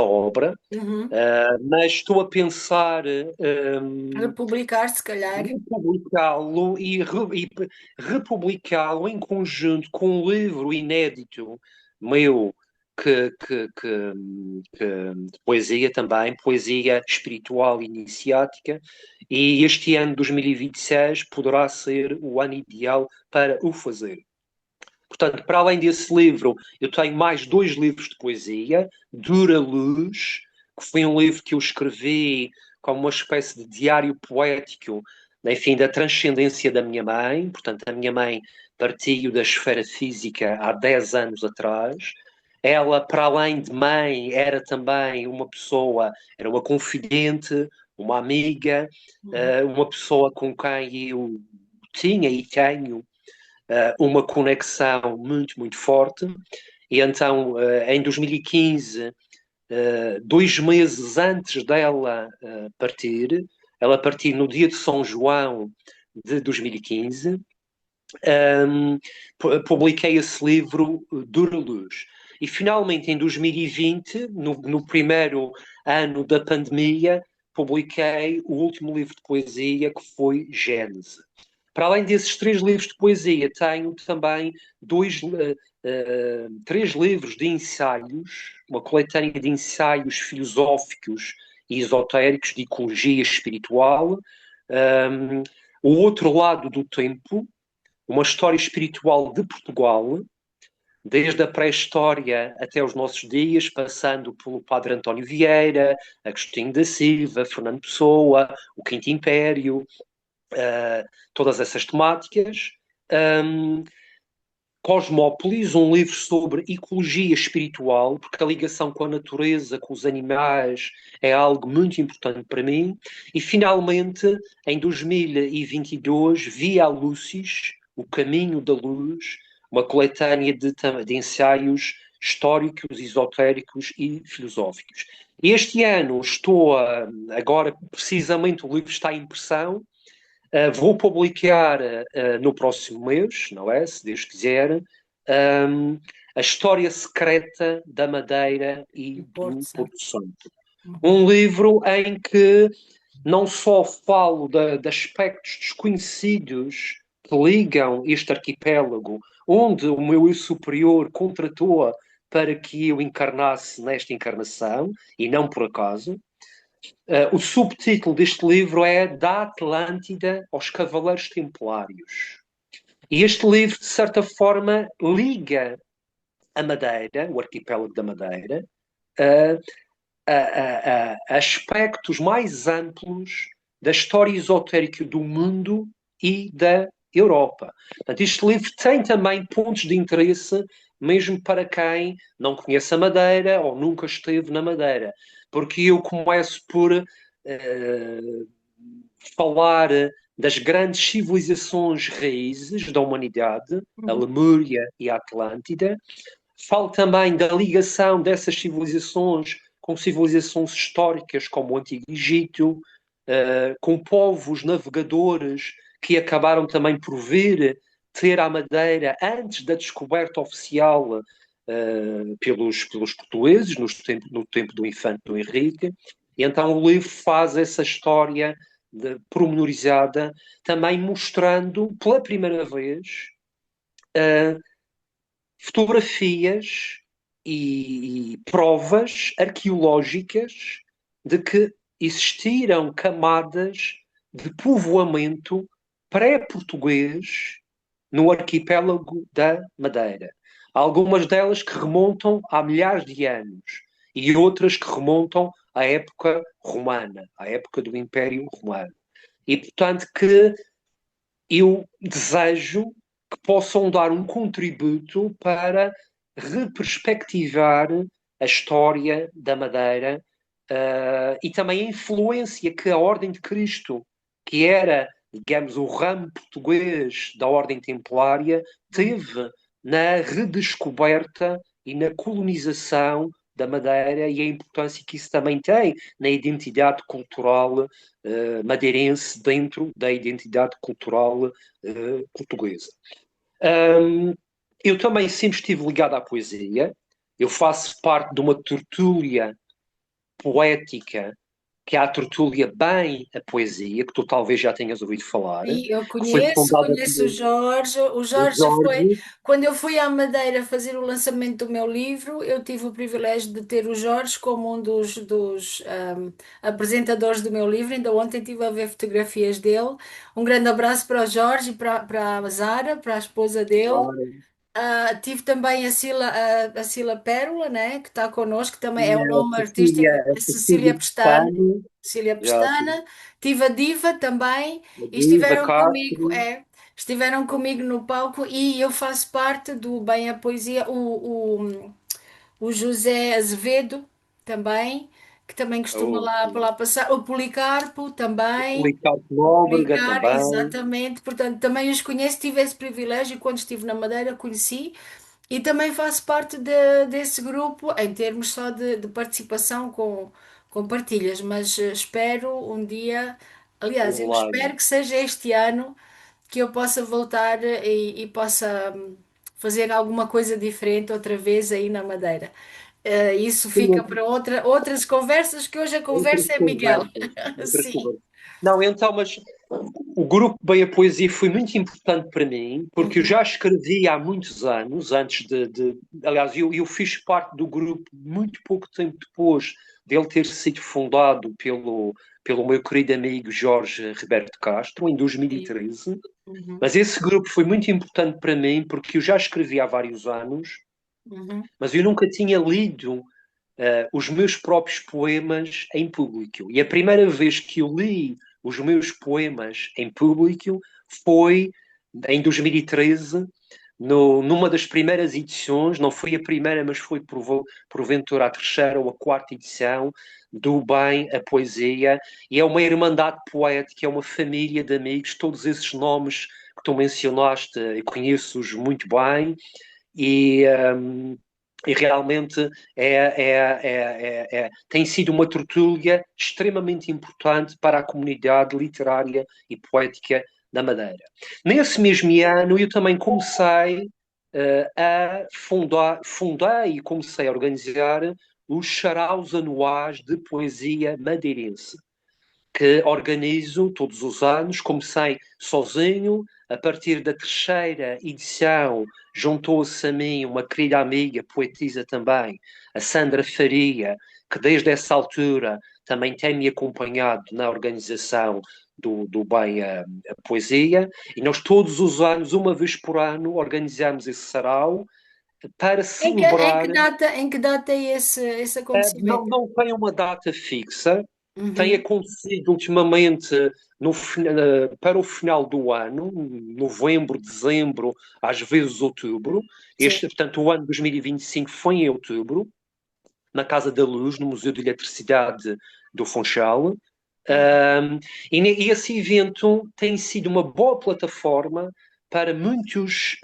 obra, uhum. mas estou a pensar Republicar, se calhar. republicá-lo e republicá-lo em conjunto com um livro inédito meu de poesia também, poesia espiritual iniciática, e este ano 2026 poderá ser o ano ideal para o fazer. Portanto, para além desse livro, eu tenho mais dois livros de poesia, Dura Luz, que foi um livro que eu escrevi como uma espécie de diário poético, enfim, da transcendência da minha mãe. Portanto, a minha mãe partiu da esfera física há 10 anos atrás. Ela, para além de mãe, era também uma pessoa, era uma confidente, uma amiga, Uhum. uma pessoa com quem eu tinha e tenho uma conexão muito, muito forte. E então, em 2015, 2 meses antes dela partir, ela partiu no dia de São João de 2015, publiquei esse livro Dura Luz. E finalmente, em 2020, no primeiro ano da pandemia, publiquei o último livro de poesia, que foi Gênese. Para além desses 3 livros de poesia, tenho também três livros de ensaios, uma coletânea de ensaios filosóficos e esotéricos de ecologia espiritual, O Outro Lado do Tempo, uma história espiritual de Portugal, desde a pré-história até os nossos dias, passando pelo Padre António Vieira, Agostinho da Silva, Fernando Pessoa, o Quinto Império, todas essas temáticas. Cosmópolis, um livro sobre ecologia espiritual, porque a ligação com a natureza, com os animais, é algo muito importante para mim. E, finalmente, em 2022, Via Lucis, O Caminho da Luz, uma coletânea de ensaios históricos, esotéricos e filosóficos. Este ano agora precisamente o livro está em impressão. Vou publicar no próximo mês, não é? Se Deus quiser, A História Secreta da Madeira e Do Porto do Santo. Porto Santo. Uhum. Um livro em que não só falo de aspectos desconhecidos que ligam este arquipélago, onde o meu eu superior contratou para que eu encarnasse nesta encarnação, e não por acaso. O subtítulo deste livro é Da Atlântida aos Cavaleiros Templários. E este livro, de certa forma, liga a Madeira, o arquipélago da Madeira, a aspectos mais amplos da história esotérica do mundo e da Europa. Portanto, este livro tem também pontos de interesse, mesmo para quem não conhece a Madeira ou nunca esteve na Madeira, porque eu começo por falar das grandes civilizações raízes da humanidade, a Uhum. Lemúria e a Atlântida. Falo também da ligação dessas civilizações com civilizações históricas como o Antigo Egito, com povos navegadores que acabaram também por vir ter a Madeira antes da descoberta oficial pelos portugueses, no tempo do infante do Henrique. E então o livro faz essa história pormenorizada, também mostrando pela primeira vez fotografias e provas arqueológicas de que existiram camadas de povoamento pré-português no arquipélago da Madeira. Algumas delas que remontam a milhares de anos e outras que remontam à época romana, à época do Império Romano. E, portanto, que eu desejo que possam dar um contributo para reperspectivar a história da Madeira e também a influência que a Ordem de Cristo, que era, digamos, o ramo português da Ordem Templária, teve na redescoberta e na colonização da Madeira e a importância que isso também tem na identidade cultural madeirense dentro da identidade cultural portuguesa. Eu também sempre estive ligado à poesia. Eu faço parte de uma tertúlia poética, que é a tertúlia Bem a Poesia, que tu talvez já tenhas ouvido falar, Sim, eu que foi conheço, fundada conheço o por Jorge. O Jorge foi, Jorge. quando eu fui à Madeira fazer o lançamento do meu livro, eu tive o privilégio de ter o Jorge como um dos apresentadores do meu livro. Ainda ontem estive a ver fotografias dele. Um grande abraço para o Jorge e para a Zara, para a esposa dele. Tive também a Cila Pérola, né, que está connosco, também é o nome artístico, A é Cecília Cecília Pestana. Pestano, Cecília já Pestana. Tive a Diva também, a e Diva Castro, estiveram comigo no palco, e eu faço parte do Bem a Poesia, o José Azevedo também, que também costuma o lá passar, o Policarpo também. Policarpo Nóbrega Publicar, também. exatamente. Portanto, também os conheço, tive esse privilégio quando estive na Madeira, conheci e também faço parte desse grupo em termos só de participação com partilhas, mas espero um dia Aliás, eu online. espero que seja este ano que eu possa voltar e possa fazer alguma coisa diferente outra vez aí na Madeira. Isso fica para outras conversas, que hoje a Outras conversa é Miguel. conversas, outras Sim. conversas. Não, então, mas o grupo Bem a Poesia foi muito importante para mim, porque eu Uhum. já escrevi há muitos anos, antes aliás, eu fiz parte do grupo muito pouco tempo depois dele ter sido fundado pelo meu querido amigo Jorge Roberto Castro, em Sim. 2013. Uhum. Mas esse grupo foi muito importante para mim, porque eu já escrevi há vários anos, Uhum. mas eu nunca tinha lido os meus próprios poemas em público. E a primeira vez que eu li os meus poemas em público foi em 2013, numa das primeiras edições, não foi a primeira, mas foi porventura a terceira ou a quarta edição do Bem a Poesia, e é uma irmandade poética, é uma família de amigos, todos esses nomes que tu mencionaste, eu conheço-os muito bem, e, um, e realmente tem sido uma tertúlia extremamente importante para a comunidade literária e poética da Madeira. Nesse mesmo ano, eu também comecei fundei e comecei a organizar os saraus anuais de poesia madeirense, que organizo todos os anos. Comecei sozinho, a partir da terceira edição juntou-se a mim uma querida amiga, poetisa também, a Sandra Faria, que desde essa altura também tem me acompanhado na organização do Bem a Poesia, e nós todos os anos, uma vez por ano, organizamos esse sarau para celebrar. Em que data é esse Não, acontecimento? não tem uma data fixa, tem Uhum. acontecido ultimamente para o final do ano, novembro, dezembro, às vezes outubro. Sim. Portanto, o ano 2025 foi em outubro, na Casa da Luz, no Museu de Eletricidade do Funchal. Uhum. E esse evento tem sido uma boa plataforma para muitos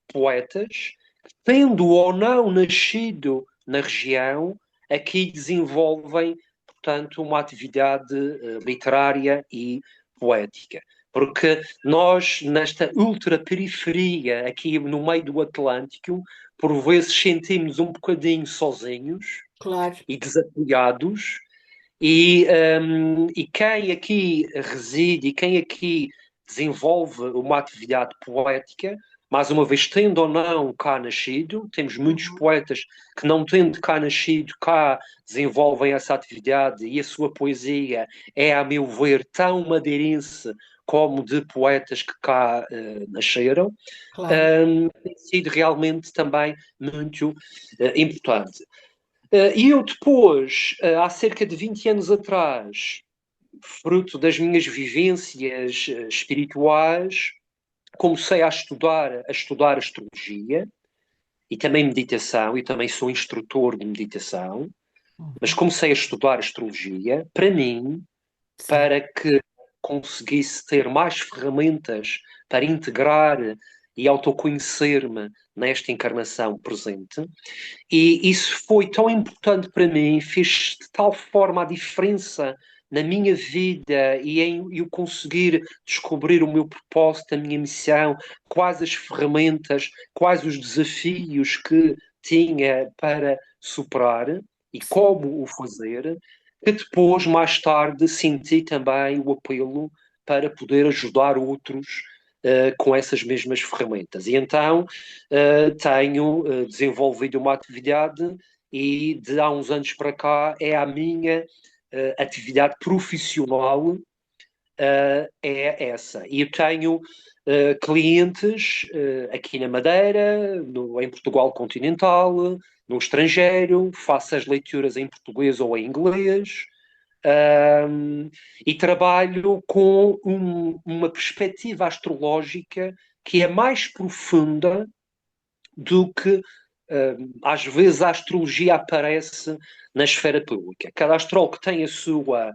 poetas, tendo ou não nascido na região, aqui desenvolvem, portanto, uma atividade literária e poética. Porque nós, nesta ultraperiferia, aqui no meio do Atlântico, por vezes sentimos um bocadinho sozinhos Claro. e desapoiados, e quem aqui reside e quem aqui desenvolve uma atividade poética, mais uma vez, tendo ou não cá nascido, temos muitos Uhum. poetas que não tendo cá nascido, cá desenvolvem essa atividade, e a sua poesia é, a meu ver, tão madeirense como de poetas que cá nasceram. Claro. Tem sido realmente também muito importante. E eu depois, há cerca de 20 anos atrás, fruto das minhas vivências espirituais, comecei a estudar astrologia e também meditação. Eu também sou instrutor de meditação, mas Uhum. comecei a estudar astrologia para mim, Sim. para que conseguisse ter mais ferramentas para integrar e autoconhecer-me nesta encarnação presente. E isso foi tão importante para mim, fez de tal forma a diferença na minha vida e em eu conseguir descobrir o meu propósito, a minha missão, quais as ferramentas, quais os desafios que tinha para superar e Sim. como o fazer, que depois, mais tarde, senti também o apelo para poder ajudar outros com essas mesmas ferramentas. E então tenho desenvolvido uma atividade e de há uns anos para cá é a minha atividade profissional, é essa. E eu tenho clientes aqui na Madeira, em Portugal continental, no estrangeiro, faço as leituras em português ou em inglês. E trabalho com uma perspectiva astrológica que é mais profunda do que às vezes a astrologia aparece na esfera pública. Cada astrólogo tem a sua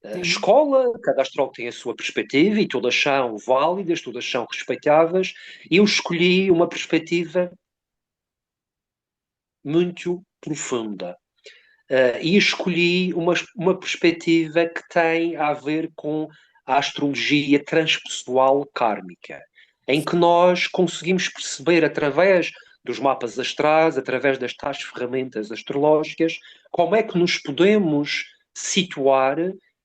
Sim. escola, cada astrólogo tem a sua perspectiva e todas são válidas, todas são respeitáveis. Eu escolhi uma perspectiva muito profunda. e escolhi uma perspectiva que tem a ver com a astrologia transpessoal kármica, em que nós conseguimos perceber através dos mapas astrais, através das tais ferramentas astrológicas, como é que nos podemos situar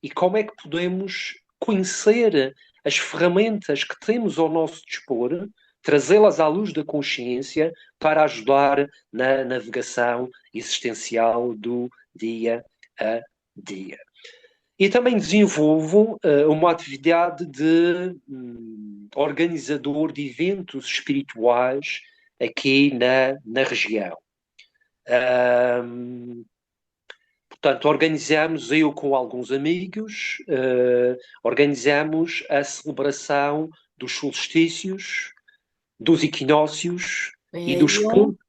e como é que podemos conhecer as ferramentas que temos ao nosso dispor, trazê-las à luz da consciência para ajudar na navegação existencial do dia a dia. E também desenvolvo uma atividade de organizador de eventos espirituais aqui na região. Portanto, organizamos, eu com alguns amigos, organizamos a celebração dos solstícios, dos equinócios Vem e aí dos um. pontos,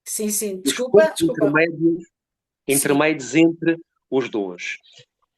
Sim, sim. dos Desculpa, pontos desculpa. Sim. intermédios entre os dois.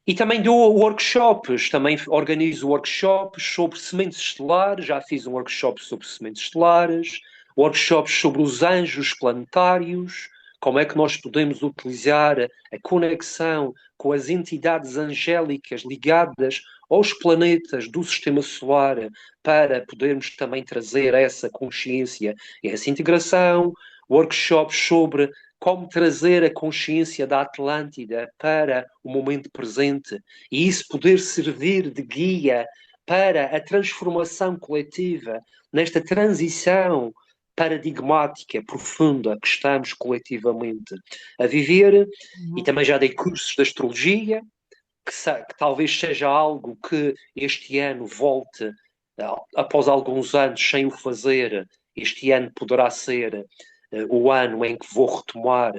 E também dou workshops, também organizo workshops sobre sementes estelares, já fiz um workshop sobre sementes estelares, workshops sobre os anjos planetários, como é que nós podemos utilizar a conexão com as entidades angélicas ligadas aos planetas do sistema solar para podermos também trazer essa consciência e essa integração, workshops sobre como trazer a consciência da Atlântida para o momento presente e isso poder servir de guia para a transformação coletiva nesta transição paradigmática profunda que estamos coletivamente a viver. E Uhum. também já dei cursos de astrologia, que talvez seja algo que este ano volte, após alguns anos sem o fazer, este ano poderá ser o ano em que vou retomar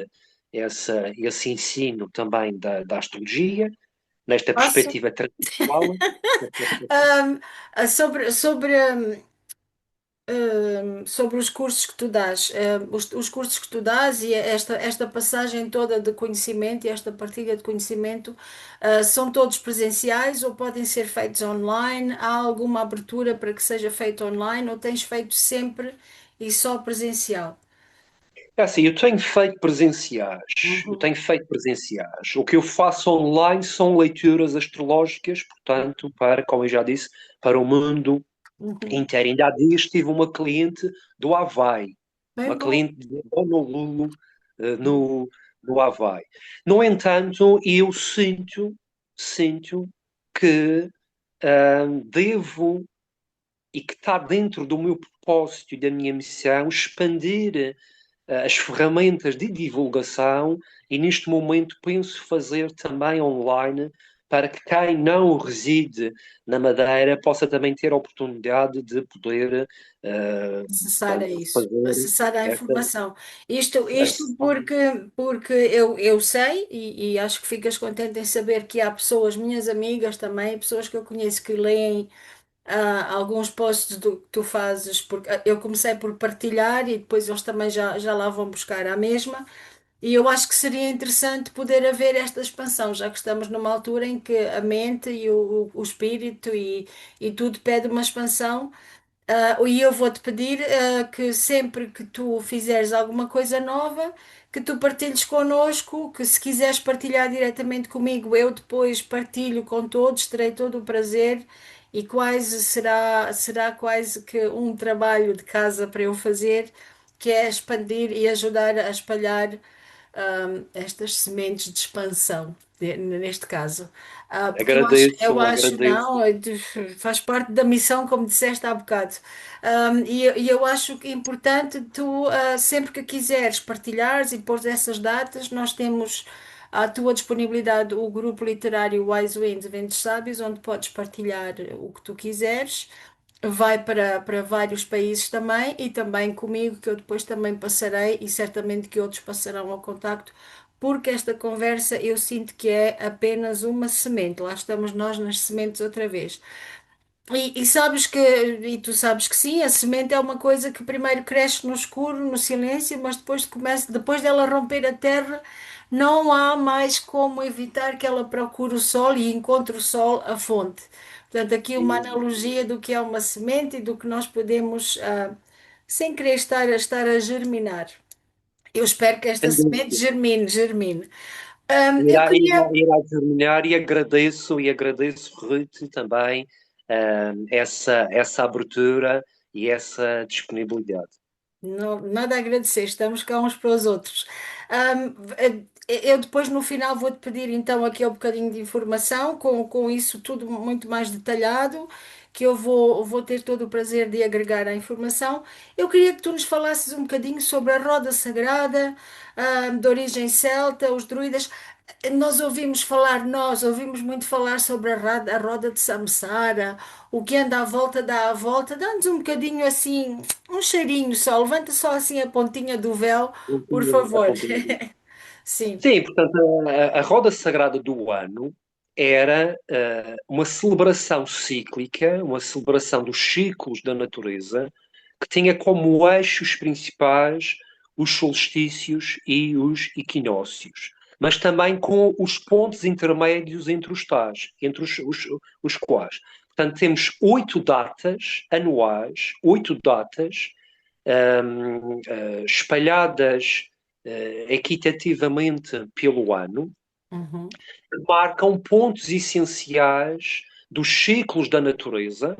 esse ensino também da astrologia, nesta Posso? perspectiva tradicional. Ahm, sobre os cursos que tu dás, os cursos que tu dás e esta passagem toda de conhecimento e esta partilha de conhecimento, são todos presenciais ou podem ser feitos online? Há alguma abertura para que seja feito online ou tens feito sempre e só presencial? É assim, eu tenho feito presenciais. Eu Uhum, tenho feito presenciais. O que eu faço online são leituras astrológicas, portanto, para, como eu já disse, para o mundo uhum. inteiro. Ainda há dias tive uma cliente do Havaí, uma Bem bom. cliente de Honolulu, no Havaí. No entanto, eu sinto que devo e que está dentro do meu propósito e da minha missão expandir as ferramentas de divulgação e neste momento penso fazer também online para que quem não reside na Madeira possa também ter a oportunidade de poder, Acessar a portanto, isso, fazer acessar a esta informação. Isto acessão. porque eu sei e acho que ficas contente em saber que há pessoas, minhas amigas também, pessoas que eu conheço que leem alguns posts que tu fazes, porque eu comecei por partilhar e depois eles também já lá vão buscar a mesma. E eu acho que seria interessante poder haver esta expansão, já que estamos numa altura em que a mente e o espírito e tudo pede uma expansão. E eu vou-te pedir, que sempre que tu fizeres alguma coisa nova, que tu partilhes connosco, que se quiseres partilhar diretamente comigo, eu depois partilho com todos, terei todo o prazer e quase será quase que um trabalho de casa para eu fazer, que é expandir e ajudar a espalhar estas sementes de expansão, neste caso. Porque eu acho, não, Agradeço. faz parte da missão, como disseste há bocado. E eu acho que é importante tu, sempre que quiseres partilhares e pôr essas datas, nós temos à tua disponibilidade o grupo literário Wise Winds, Ventos Sábios, onde podes partilhar o que tu quiseres. Vai para vários países também e também comigo, que eu depois também passarei e certamente que outros passarão ao contacto, porque esta conversa eu sinto que é apenas uma semente. Lá estamos nós nas sementes outra vez. E sabes que, e tu sabes que sim, a semente é uma coisa que primeiro cresce no escuro, no silêncio, mas depois dela romper a terra, não há mais como evitar que ela procure o sol e encontre o sol, a fonte. Portanto, aqui uma analogia do que é uma semente e do que nós podemos, sem querer estar a germinar. Eu espero que esta semente germine, germine. Eu queria. Irá terminar e agradeço, Ruth, também essa abertura e essa disponibilidade. Nada a agradecer, estamos cá uns para os outros. Eu depois no final vou-te pedir então aqui um bocadinho de informação, com isso tudo muito mais detalhado, que vou ter todo o prazer de agregar a informação. Eu queria que tu nos falasses um bocadinho sobre a roda sagrada, de origem celta, os druidas. Nós ouvimos muito falar sobre a roda de Samsara, o que anda à volta dá à volta. Dá-nos um bocadinho assim, um cheirinho só. Levanta só assim a pontinha do véu, por favor. Sim. Sim, portanto, a roda sagrada do ano era uma celebração cíclica, uma celebração dos ciclos da natureza, que tinha como eixos principais os solstícios e os equinócios, mas também com os pontos intermédios entre os tais, entre os quais. Portanto, temos 8 datas anuais, 8 datas espalhadas equitativamente pelo ano, Uhum. que marcam pontos essenciais dos ciclos da natureza,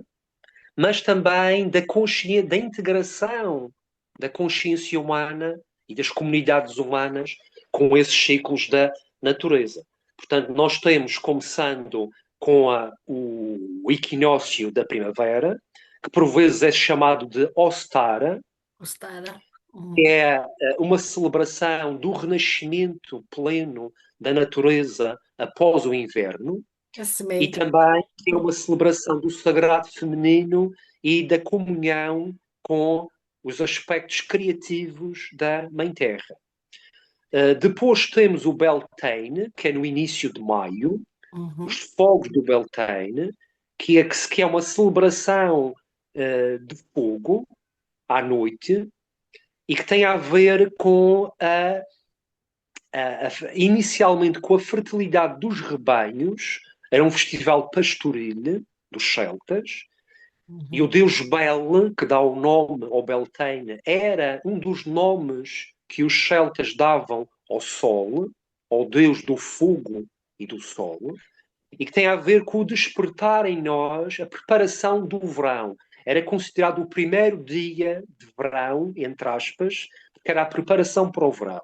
mas também da integração da consciência humana e das comunidades humanas com esses ciclos da natureza. Portanto, nós temos, começando com o equinócio da primavera, que por vezes é chamado de Ostara, Gostara. que Uhum. é uma celebração do renascimento pleno da natureza após o inverno, A e semente. também é uma celebração do sagrado feminino e da comunhão com os aspectos criativos da Mãe Terra. Depois temos o Beltane, que é no início de maio, os Uhum. fogos do Beltane, que é uma celebração de fogo à noite e que tem a ver com inicialmente com a fertilidade dos rebanhos. Era um festival pastoril dos celtas, e o Uhum. deus Bel, que dá o nome ao Beltane, era um dos nomes que os celtas davam ao sol, ao deus do fogo e do sol, e que tem a ver com o despertar em nós, a preparação do verão. Era considerado o primeiro dia de verão, entre aspas, que era a preparação para o verão.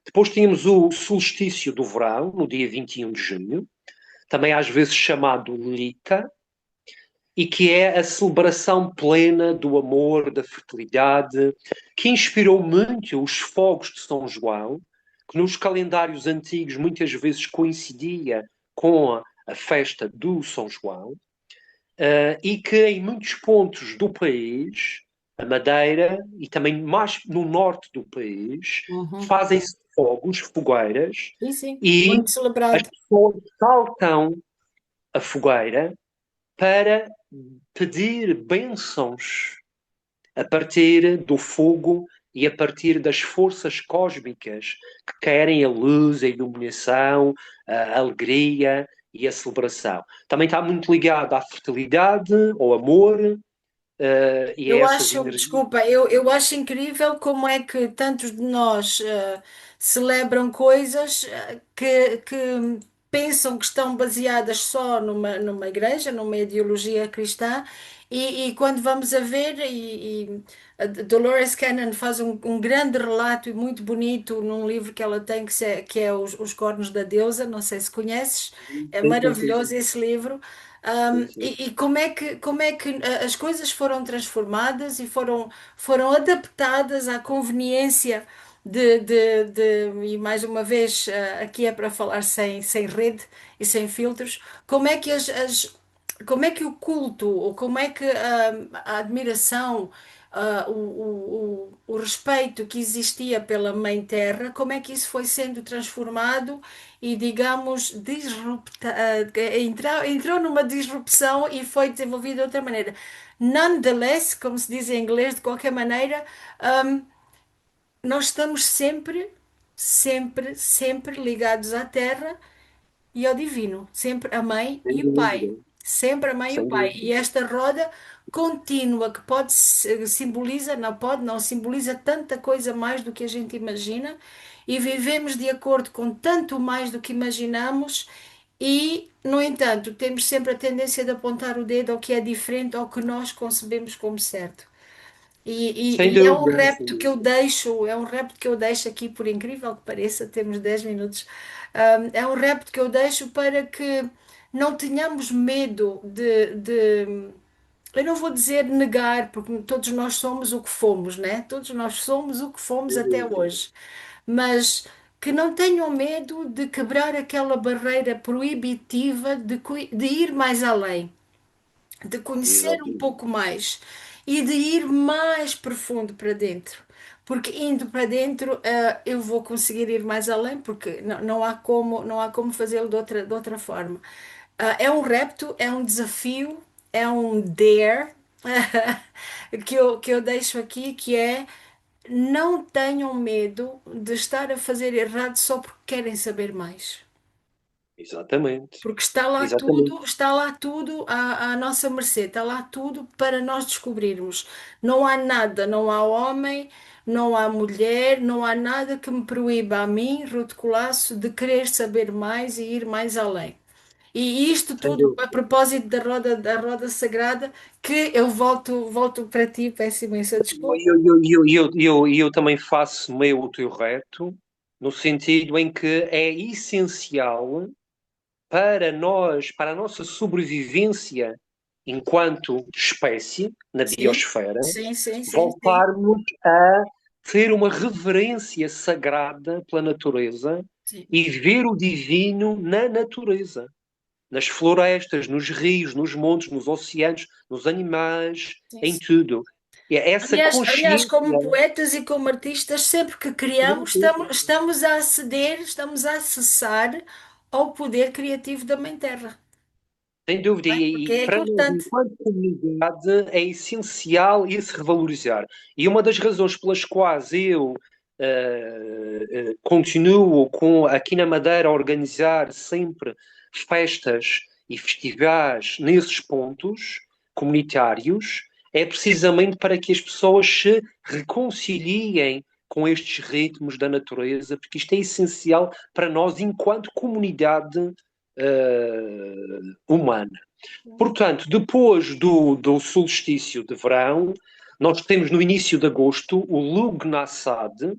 Depois tínhamos o solstício do verão, no dia 21 de junho, também às vezes chamado Lita, e que é a celebração plena do amor, da fertilidade, que inspirou muito os fogos de São João, que nos calendários antigos muitas vezes coincidia com a festa do São João, e que em muitos pontos do país, a Madeira e também mais no norte do país, Uhum. fazem-se fogos, fogueiras, Sim, sim. e Muito as celebrado. pessoas saltam a fogueira para pedir bênçãos a partir do fogo e a partir das forças cósmicas que querem a luz, a iluminação, a alegria e a celebração. Também está muito ligado à fertilidade, ao amor, e a Eu essas acho, energias. desculpa, eu acho incrível como é que tantos de nós celebram coisas que pensam que estão baseadas só numa igreja, numa ideologia cristã, e quando vamos a ver, e a Dolores Cannon faz um grande relato e muito bonito num livro que ela tem, que é os Cornos da Deusa, não sei se conheces, é Sim, sim, sim, maravilhoso sim. esse livro. Sim, sim. E como é que as coisas foram transformadas e foram adaptadas à conveniência e mais uma vez, aqui é para falar sem rede e sem filtros, como é que o culto, ou como é que a admiração, o respeito que existia pela Mãe Terra, como é que isso foi sendo transformado e, digamos, entrou numa disrupção e foi desenvolvido de outra maneira. Nonetheless, como se diz em inglês, de qualquer maneira, nós estamos sempre, sempre, sempre ligados à Terra e ao divino, sempre a mãe Sem e o pai, dúvida, sempre a mãe e o sem pai. dúvida. E esta roda contínua que simboliza, não pode, não simboliza tanta coisa mais do que a gente imagina. e vivemos de acordo com tanto mais do que imaginamos e, no entanto, temos sempre a tendência de apontar o dedo ao que é diferente ao que nós concebemos como certo. Sem E é um dúvida, sem repto que eu dúvida. deixo, é um repto que eu deixo aqui, por incrível que pareça, temos 10 minutos. É um repto que eu deixo para que não tenhamos medo eu não vou dizer negar, porque todos nós somos o que fomos, né? Todos nós somos o que fomos Sem até dúvida. hoje. Mas que não tenham medo de quebrar aquela barreira proibitiva de ir mais além, de conhecer um Exatamente. pouco mais e de ir mais profundo para dentro. Porque indo para dentro, eu vou conseguir ir mais além, porque não há como fazê-lo de outra forma. É um repto, é um desafio, é um dare que eu deixo aqui, que é não tenham medo de estar a fazer errado só porque querem saber mais. Exatamente. Porque Exatamente. está lá tudo à nossa mercê, está lá tudo para nós descobrirmos. Não há nada, não há homem, não há mulher, não há nada que me proíba a mim, Ruth Colasso, de querer saber mais e ir mais além. E isto Sem tudo a dúvida. propósito da roda sagrada, que eu volto para ti, peço imensa desculpa. Eu também faço meio o teu reto, no sentido em que é essencial para nós, para a nossa sobrevivência enquanto espécie na Sim, biosfera, sim, voltarmos a ter uma reverência sagrada pela natureza sim, e ver o divino na natureza, nas florestas, nos rios, nos montes, nos oceanos, nos animais, em sim. tudo. E é essa Aliás, consciência. como poetas e como artistas, sempre que Sim, criamos, sim, sim. estamos a aceder, estamos a acessar ao poder criativo da Mãe Terra, Sem dúvida, porque e é para nós, importante. enquanto comunidade, é essencial ir-se revalorizar. E uma das razões pelas quais eu continuo com, aqui na Madeira a organizar sempre festas e festivais nesses pontos comunitários é precisamente para que as pessoas se reconciliem com estes ritmos da natureza, porque isto é essencial para nós enquanto comunidade humana. Portanto, depois do solstício de verão, nós temos no início de agosto o Lughnasadh,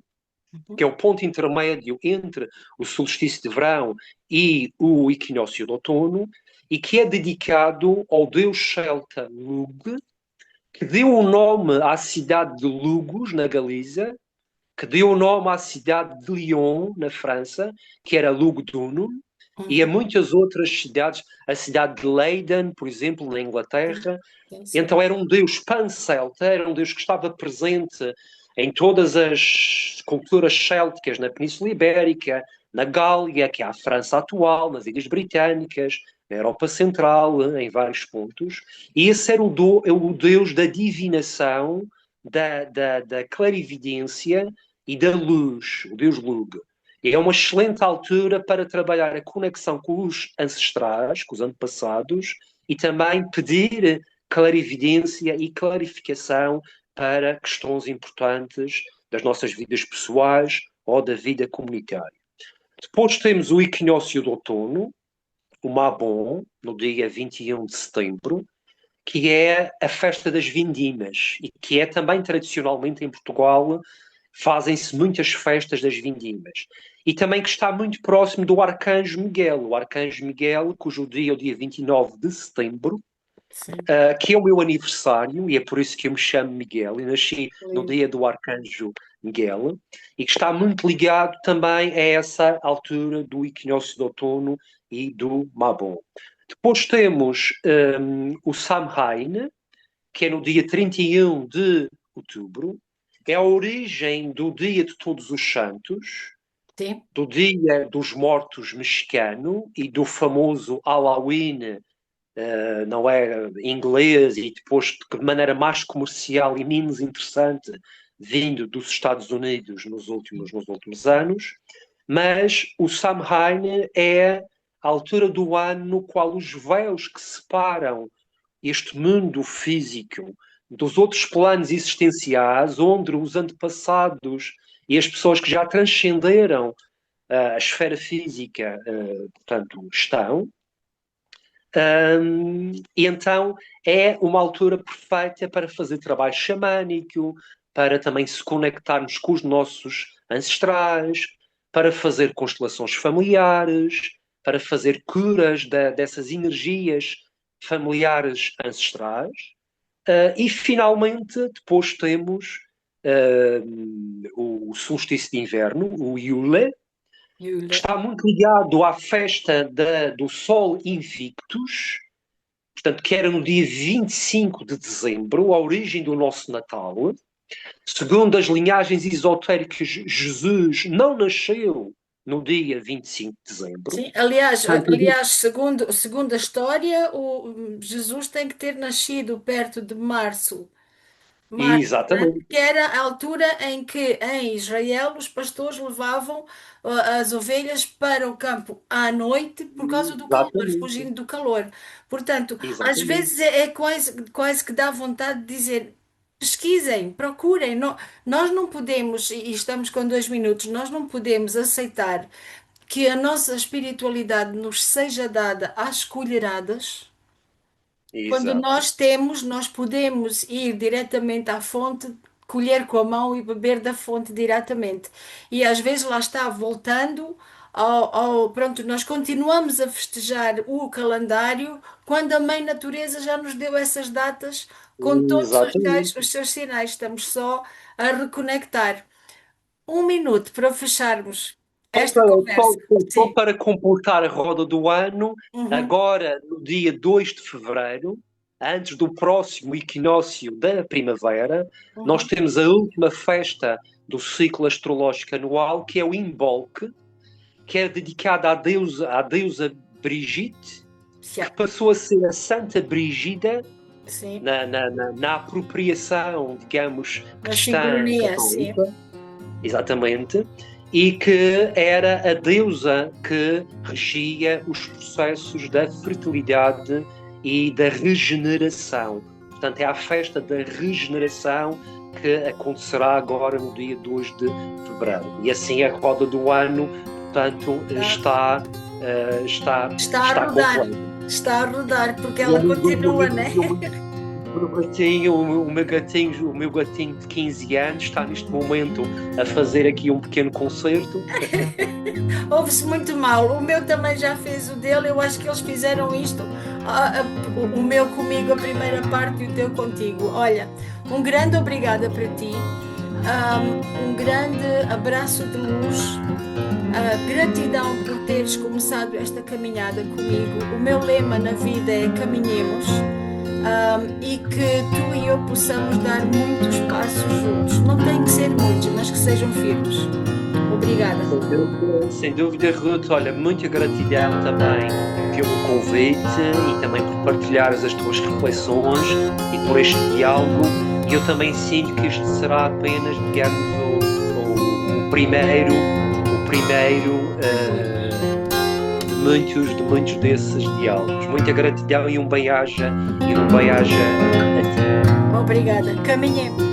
que é o ponto intermédio entre o solstício de verão e o equinócio de outono, e que é dedicado ao deus celta Lugh, que deu o nome à cidade de Lugos, na Galiza, que deu o nome à cidade de Lyon, na França, que era Lugdunum, e a Uhum. muitas outras cidades, a cidade de Leiden, por exemplo, na Sim, Inglaterra. sim. Então era um deus pan-celta, era um deus que estava presente em todas as culturas célticas na Península Ibérica, na Gália, que é a França atual, nas Ilhas Britânicas, na Europa Central, em vários pontos. E esse era o deus da divinação, da clarividência e da luz, o deus Lug. E é uma excelente altura para trabalhar a conexão com os ancestrais, com os antepassados, e também pedir clarividência e clarificação para questões importantes das nossas vidas pessoais ou da vida comunitária. Depois temos o equinócio de outono, o Mabon, no dia 21 de setembro, que é a festa das vindimas e que é também tradicionalmente em Portugal fazem-se muitas festas das vindimas. E também que está muito próximo do Arcanjo Miguel. O Arcanjo Miguel, cujo dia é o dia 29 de setembro, Sim. que é o meu aniversário, e é por isso que eu me chamo Miguel, e nasci no Lindo. dia do Arcanjo Miguel, e que está muito ligado também a essa altura do equinócio de outono e do Mabon. Depois temos o Samhain, que é no dia 31 de outubro, é a origem do Dia de Todos os Santos, Sim. do Dia dos Mortos mexicano e do famoso Halloween, não é inglês, e depois de maneira mais comercial e menos interessante, vindo dos Estados Unidos nos últimos anos. Mas o Samhain é a altura do ano no qual os véus que separam este mundo físico dos outros planos existenciais, onde os antepassados e as pessoas que já transcenderam a esfera física, portanto, estão. E então é uma altura perfeita para fazer trabalho xamânico, para também se conectarmos com os nossos ancestrais, para fazer constelações familiares, para fazer curas dessas energias familiares ancestrais. E finalmente, depois temos o solstício de inverno, o Yule, que está muito ligado à festa do Sol Invictus, portanto, que era no dia 25 de dezembro, a origem do nosso Natal. Segundo as linhagens esotéricas, Jesus não nasceu no dia 25 de dezembro. Sim, aliás, segundo a história, o Jesus tem que ter nascido perto de março. Março, né? Exatamente. Que era a altura em que em Israel os pastores levavam as ovelhas para o campo à noite por causa do calor, Exatamente. fugindo do calor. Portanto, às Exatamente. vezes é quase que dá vontade de dizer: pesquisem, procurem. Nós não podemos, e estamos com 2 minutos, nós não podemos aceitar que a nossa espiritualidade nos seja dada às colheradas. Quando Exato. nós temos, nós podemos ir diretamente à fonte, colher com a mão e beber da fonte diretamente. E às vezes lá está, voltando pronto, nós continuamos a festejar o calendário quando a Mãe Natureza já nos deu essas datas com todos Exatamente. os seus sinais. Estamos só a reconectar. 1 minuto para fecharmos esta conversa. Só Sim. para completar a roda do ano, Uhum, agora no dia 2 de fevereiro, antes do próximo equinócio da primavera, nós uhum. temos a última festa do ciclo astrológico anual, que é o Imbolc, que é dedicada à deusa Brigitte, que Sim. passou a ser a Santa Brígida Sim. na apropriação, digamos, Na cristã sincronia, sim. católica. Exatamente, e que era a deusa que regia os processos da fertilidade e da regeneração. Portanto, é a festa da regeneração que acontecerá agora no dia 2 de fevereiro. E assim a roda do ano, portanto, está A rodar. completa. Está a rodar, porque ela continua, né? O meu gatinho de 15 anos está neste momento a fazer aqui um pequeno concerto. Ouve-se muito mal. O meu também já fez o dele. Eu acho que eles fizeram isto. O meu comigo, a primeira parte, e o teu contigo. Olha, um grande obrigada para ti. Um grande abraço de luz. Gratidão por teres começado esta caminhada comigo. O meu lema na vida é caminhemos. E que tu e eu possamos dar muitos passos juntos. Não tem que ser muitos, mas que sejam firmes. Obrigada. Sem dúvida, Ruth. Olha, muita gratidão também pelo convite e também por partilhares as tuas reflexões e por este diálogo. E eu também sinto que este será apenas, digamos, o primeiro de muitos desses diálogos. Muita gratidão e um bem-aja a ti. Obrigada. Caminhemos.